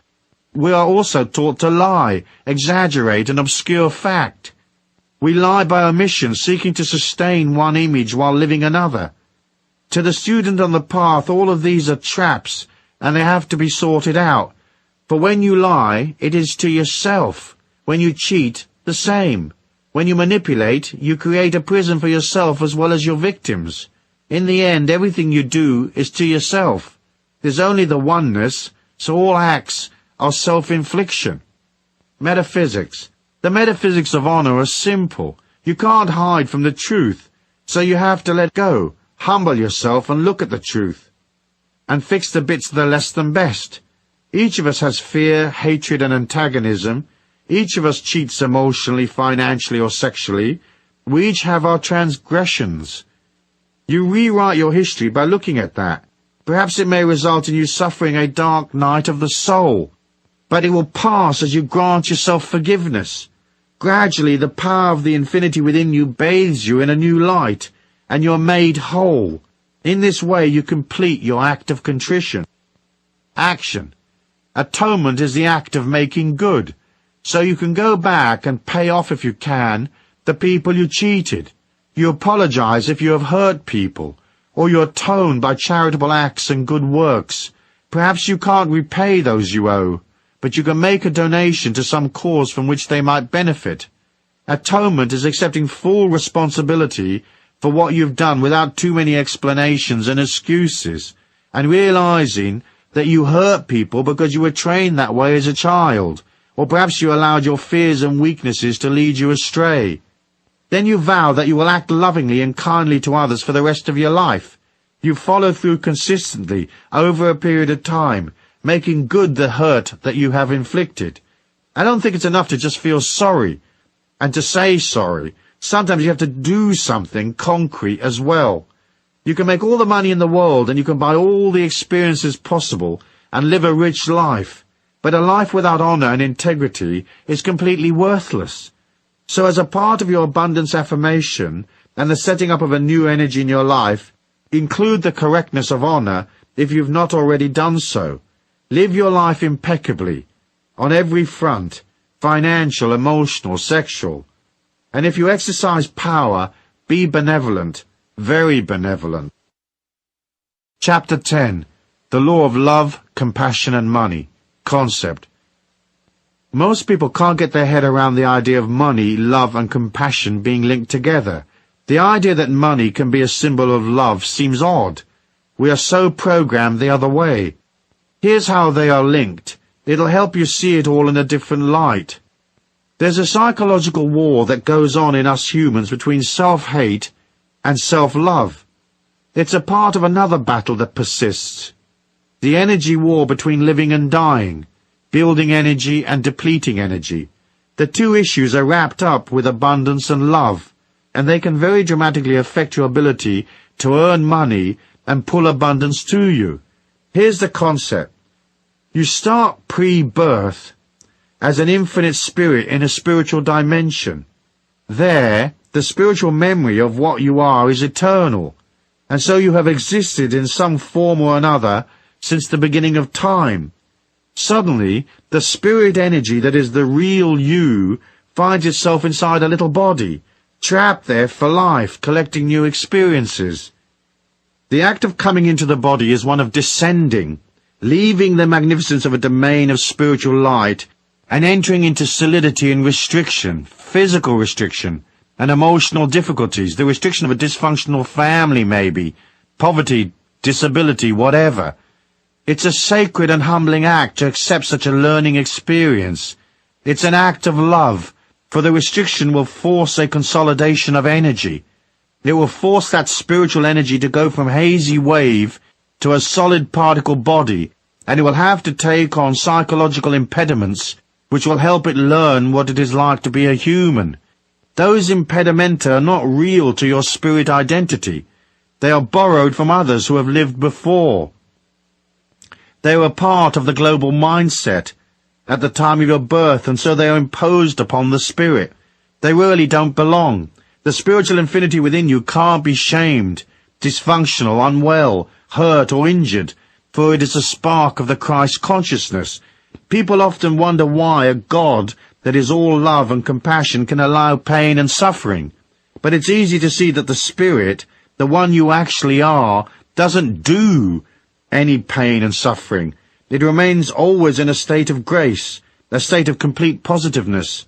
We are also taught to lie, exaggerate, and obscure fact. We lie by omission, seeking to sustain one image while living another. To the student on the path, all of these are traps, and they have to be sorted out. For when you lie, it is to yourself. When you cheat, the same. When you manipulate, you create a prison for yourself as well as your victims. In the end, everything you do is to yourself. There's only the oneness, so all acts are self-infliction. Metaphysics. The metaphysics of honor are simple. You can't hide from the truth, so you have to let go, humble yourself and look at the truth, and fix the bits that are less than best. Each of us has fear, hatred, and antagonism. Each of us cheats emotionally, financially, or sexually. We each have our transgressions. You rewrite your history by looking at that. Perhaps it may result in you suffering a dark night of the soul, but it will pass as you grant yourself forgiveness. Gradually, the power of the infinity within you bathes you in a new light, and you are made whole. In this way, you complete your act of contrition. Action. Atonement is the act of making good, so you can go back and pay off, if you can, the people you cheated. You apologize if you have hurt people, or you atone by charitable acts and good works. Perhaps you can't repay those you owe, but you can make a donation to some cause from which they might benefit. Atonement is accepting full responsibility for what you've done without too many explanations and excuses, and realizing that you hurt people because you were trained that way as a child, or perhaps you allowed your fears and weaknesses to lead you astray. Then you vow that you will act lovingly and kindly to others for the rest of your life. You follow through consistently over a period of time, making good the hurt that you have inflicted. I don't think it's enough to just feel sorry and to say sorry. Sometimes you have to do something concrete as well. You can make all the money in the world and you can buy all the experiences possible and live a rich life. But a life without honor and integrity is completely worthless. So as a part of your abundance affirmation and the setting up of a new energy in your life, include the correctness of honor if you've not already done so. Live your life impeccably, on every front, financial, emotional, sexual. And if you exercise power, be benevolent, very benevolent. Chapter 10. The Law of Love, Compassion and Money. Concept. Most people can't get their head around the idea of money, love and compassion being linked together. The idea that money can be a symbol of love seems odd. We are so programmed the other way. Here's how they are linked. It'll help you see it all in a different light. There's a psychological war that goes on in us humans between self-hate and self-love. It's a part of another battle that persists. The energy war between living and dying, building energy and depleting energy. The two issues are wrapped up with abundance and love, and they can very dramatically affect your ability to earn money and pull abundance to you. Here's the concept. You start pre-birth as an infinite spirit in a spiritual dimension. There, the spiritual memory of what you are is eternal, and so you have existed in some form or another since the beginning of time. Suddenly, the spirit energy that is the real you finds itself inside a little body, trapped there for life, collecting new experiences. The act of coming into the body is one of descending, leaving the magnificence of a domain of spiritual light and entering into solidity and restriction, physical restriction, and emotional difficulties, the restriction of a dysfunctional family maybe, poverty, disability, whatever. It's a sacred and humbling act to accept such a learning experience. It's an act of love, for the restriction will force a consolidation of energy. It will force that spiritual energy to go from hazy wave to a solid particle body, and it will have to take on psychological impediments which will help it learn what it is like to be a human. Those impedimenta are not real to your spirit identity. They are borrowed from others who have lived before. They were part of the global mindset at the time of your birth, and so they are imposed upon the spirit. They really don't belong. The spiritual infinity within you can't be shamed, dysfunctional, unwell, hurt or injured, for it is a spark of the Christ consciousness. People often wonder why a God that is all love and compassion can allow pain and suffering. But it's easy to see that the spirit, the one you actually are, doesn't do any pain and suffering. It remains always in a state of grace, a state of complete positiveness,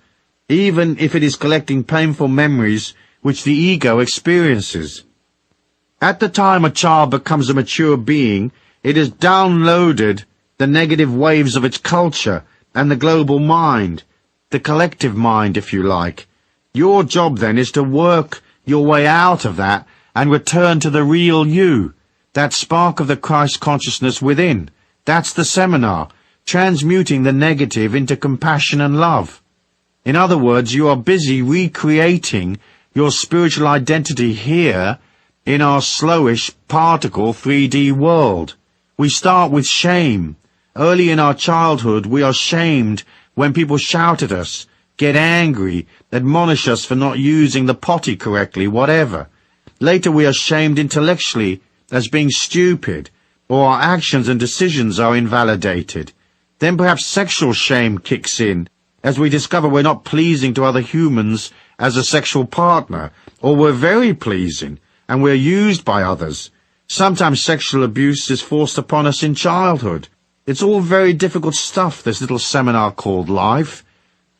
even if it is collecting painful memories which the ego experiences. At the time a child becomes a mature being, it has downloaded the negative waves of its culture and the global mind, the collective mind, if you like. Your job then is to work your way out of that and return to the real you, that spark of the Christ consciousness within. That's the seminar, transmuting the negative into compassion and love. In other words, you are busy recreating your spiritual identity here in our slowish particle 3D world. We start with shame. Early in our childhood, we are shamed when people shout at us, get angry, admonish us for not using the potty correctly, whatever. Later we are shamed intellectually as being stupid, or our actions and decisions are invalidated. Then perhaps sexual shame kicks in, as we discover we're not pleasing to other humans as a sexual partner, or we're very pleasing, and we're used by others. Sometimes sexual abuse is forced upon us in childhood. It's all very difficult stuff, this little seminar called life.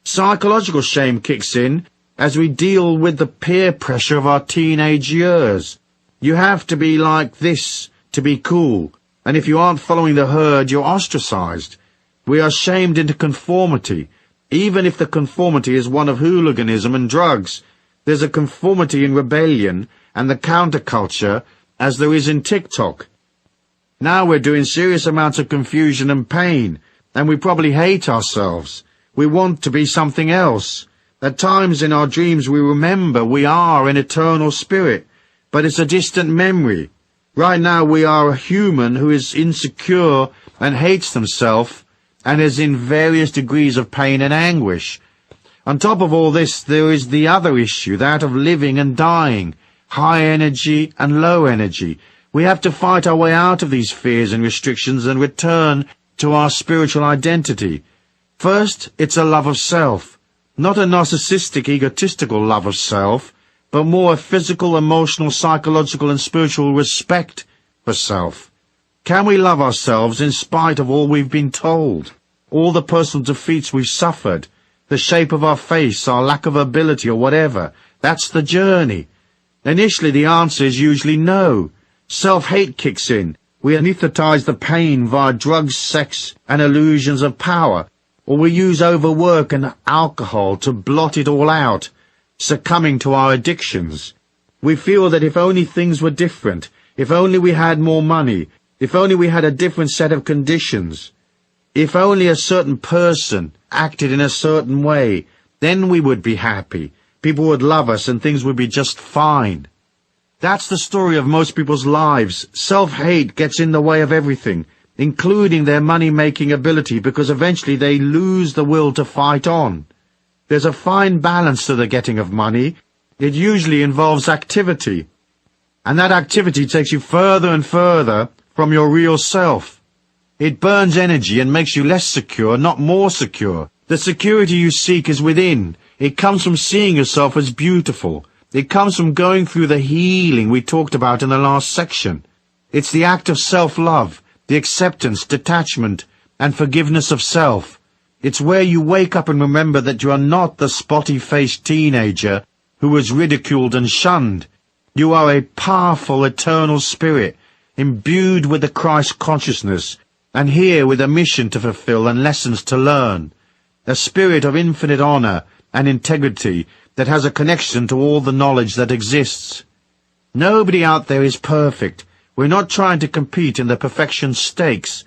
Psychological shame kicks in as we deal with the peer pressure of our teenage years. You have to be like this to be cool, and if you aren't following the herd, you're ostracized. We are shamed into conformity, even if the conformity is one of hooliganism and drugs. There's a conformity in rebellion and the counterculture, as there is in TikTok. Now we're doing serious amounts of confusion and pain, and we probably hate ourselves. We want to be something else. At times in our dreams we remember we are an eternal spirit, but it's a distant memory. Right now we are a human who is insecure and hates themselves and is in various degrees of pain and anguish. On top of all this, there is the other issue, that of living and dying, high energy and low energy. We have to fight our way out of these fears and restrictions and return to our spiritual identity. First, it's a love of self, not a narcissistic, egotistical love of self, but more a physical, emotional, psychological, and spiritual respect for self. Can we love ourselves in spite of all we've been told, all the personal defeats we've suffered, the shape of our face, our lack of ability, or whatever? That's the journey. Initially, the answer is usually no. Self-hate kicks in. We anesthetize the pain via drugs, sex, and illusions of power, or we use overwork and alcohol to blot it all out, succumbing to our addictions. We feel that if only things were different, if only we had more money, if only we had a different set of conditions, if only a certain person acted in a certain way, then we would be happy. People would love us and things would be just fine. That's the story of most people's lives. Self-hate gets in the way of everything, including their money-making ability, because eventually they lose the will to fight on. There's a fine balance to the getting of money. It usually involves activity, and that activity takes you further and further from your real self. It burns energy and makes you less secure, not more secure. The security you seek is within. It comes from seeing yourself as beautiful. It comes from going through the healing we talked about in the last section. It's the act of self-love, the acceptance, detachment, and forgiveness of self. It's where you wake up and remember that you are not the spotty-faced teenager who was ridiculed and shunned. You are a powerful, eternal spirit, imbued with the Christ consciousness, and here with a mission to fulfill and lessons to learn. A spirit of infinite honor and integrity that has a connection to all the knowledge that exists. Nobody out there is perfect. We're not trying to compete in the perfection stakes.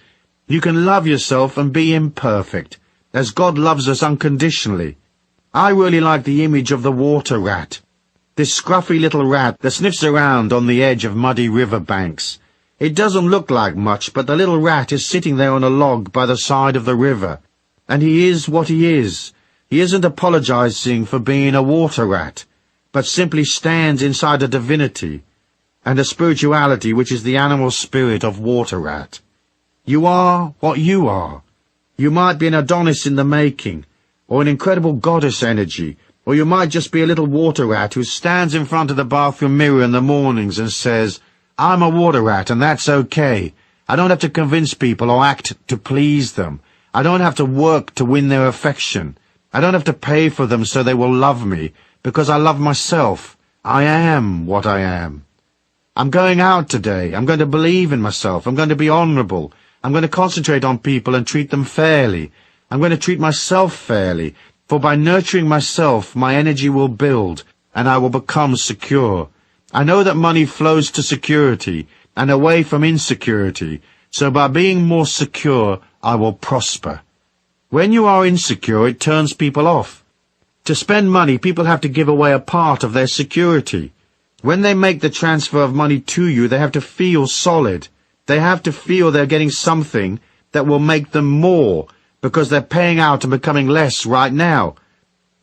You can love yourself and be imperfect, as God loves us unconditionally. I really like the image of the water rat, this scruffy little rat that sniffs around on the edge of muddy river banks. It doesn't look like much, but the little rat is sitting there on a log by the side of the river, and he is what he is. He isn't apologizing for being a water rat, but simply stands inside a divinity and a spirituality which is the animal spirit of water rat. You are what you are. You might be an Adonis in the making, or an incredible goddess energy, or you might just be a little water rat who stands in front of the bathroom mirror in the mornings and says, I'm a water rat and that's okay. I don't have to convince people or act to please them. I don't have to work to win their affection. I don't have to pay for them so they will love me, because I love myself. I am what I am. I'm going out today. I'm going to believe in myself. I'm going to be honorable. I'm going to concentrate on people and treat them fairly. I'm going to treat myself fairly, for by nurturing myself, my energy will build, and I will become secure. I know that money flows to security, and away from insecurity, so by being more secure, I will prosper. When you are insecure, it turns people off. To spend money, people have to give away a part of their security. When they make the transfer of money to you, they have to feel solid. They have to feel they're getting something that will make them more, because they're paying out and becoming less right now.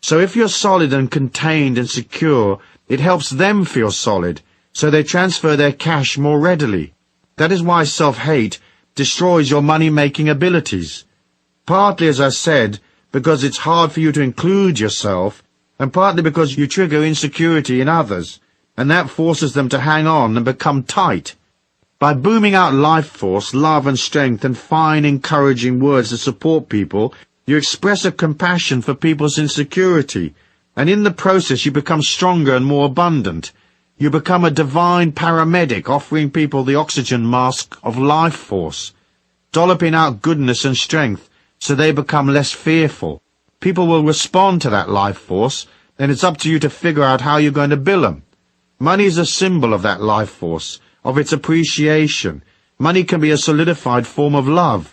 So if you're solid and contained and secure, it helps them feel solid, so they transfer their cash more readily. That is why self-hate destroys your money-making abilities. Partly, as I said, because it's hard for you to include yourself, and partly because you trigger insecurity in others, and that forces them to hang on and become tight. By booming out life force, love and strength and fine encouraging words to support people, you express a compassion for people's insecurity, and in the process you become stronger and more abundant. You become a divine paramedic offering people the oxygen mask of life force, dolloping out goodness and strength, so they become less fearful. People will respond to that life force, and it's up to you to figure out how you're going to bill them. Money is a symbol of that life force, of its appreciation. Money can be a solidified form of love.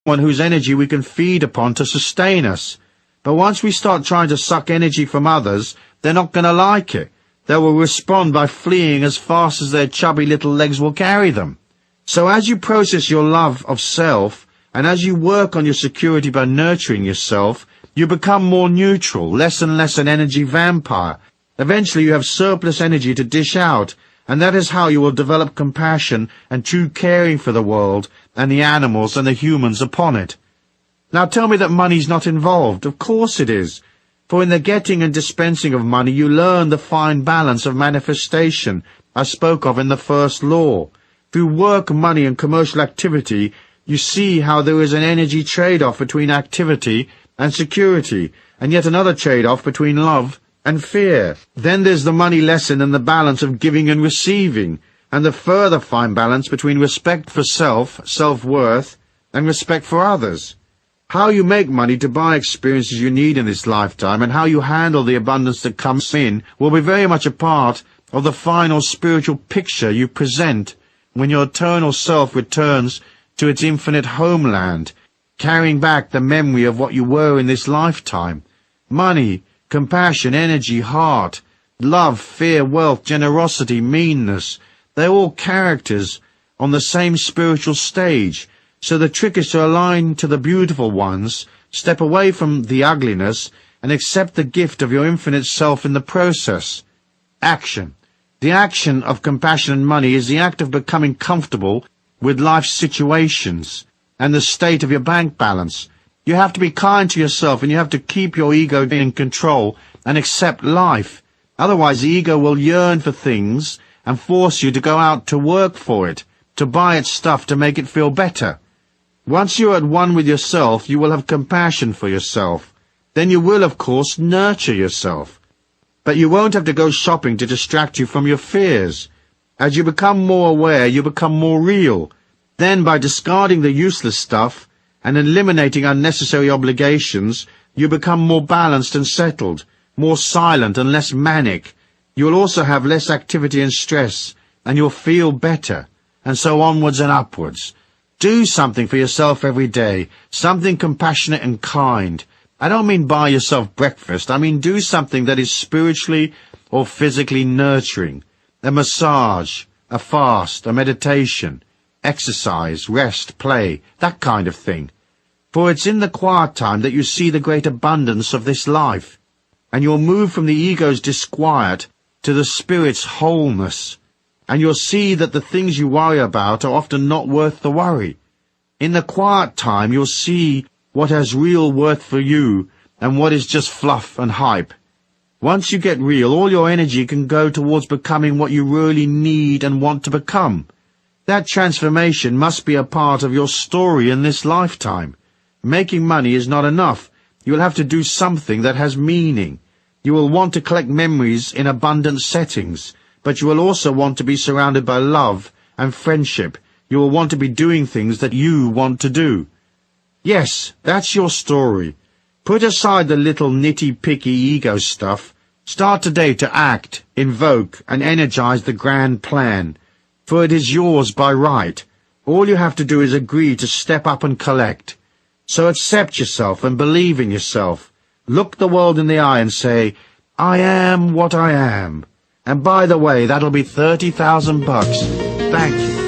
someone whose energy we can feed upon to sustain us. But once we start trying to suck energy from others, they're not going to like it. They will respond by fleeing as fast as their chubby little legs will carry them. So as you process your love of self, and as you work on your security by nurturing yourself, you become more neutral, less and less an energy vampire. Eventually you have surplus energy to dish out, and that is how you will develop compassion and true caring for the world and the animals and the humans upon it. Now tell me that money's not involved. Of course it is. For in the getting and dispensing of money you learn the fine balance of manifestation I spoke of in the first law. Through work, money and commercial activity you see how there is an energy trade-off between activity and security, and yet another trade-off between love and fear. Then there's the money lesson and the balance of giving and receiving, and the further fine balance between respect for self, self-worth, and respect for others. How you make money to buy experiences you need in this lifetime, and how you handle the abundance that comes in, will be very much a part of the final spiritual picture you present when your eternal self returns to its infinite homeland, carrying back the memory of what you were in this lifetime. Money, compassion, energy, heart, love, fear, wealth, generosity, meanness, they're all characters on the same spiritual stage. So the trick is to align to the beautiful ones, step away from the ugliness, and accept the gift of your infinite self in the process. Action. The action of compassion and money is the act of becoming comfortable with life's situations and the state of your bank balance. You have to be kind to yourself, and you have to keep your ego in control and accept life. Otherwise the ego will yearn for things and force you to go out to work for it, to buy its stuff to make it feel better. Once you're at one with yourself, you will have compassion for yourself. Then you will, of course, nurture yourself. But you won't have to go shopping to distract you from your fears. As you become more aware, you become more real. Then, by discarding the useless stuff and eliminating unnecessary obligations, you become more balanced and settled, more silent and less manic. You will also have less activity and stress, and you'll feel better, and so onwards and upwards. Do something for yourself every day, something compassionate and kind. I don't mean buy yourself breakfast. I mean do something that is spiritually or physically nurturing. A massage, a fast, a meditation, exercise, rest, play, that kind of thing. For it's in the quiet time that you see the great abundance of this life, and you'll move from the ego's disquiet to the spirit's wholeness, and you'll see that the things you worry about are often not worth the worry. In the quiet time you'll see what has real worth for you and what is just fluff and hype. Once you get real, all your energy can go towards becoming what you really need and want to become. That transformation must be a part of your story in this lifetime. Making money is not enough. You will have to do something that has meaning. You will want to collect memories in abundant settings, but you will also want to be surrounded by love and friendship. You will want to be doing things that you want to do. Yes, that's your story. Put aside the little nitty-picky ego stuff. Start today to act, invoke, and energize the grand plan, for it is yours by right. All you have to do is agree to step up and collect. So accept yourself and believe in yourself. Look the world in the eye and say, I am what I am. And by the way, that'll be $30,000. Thank you.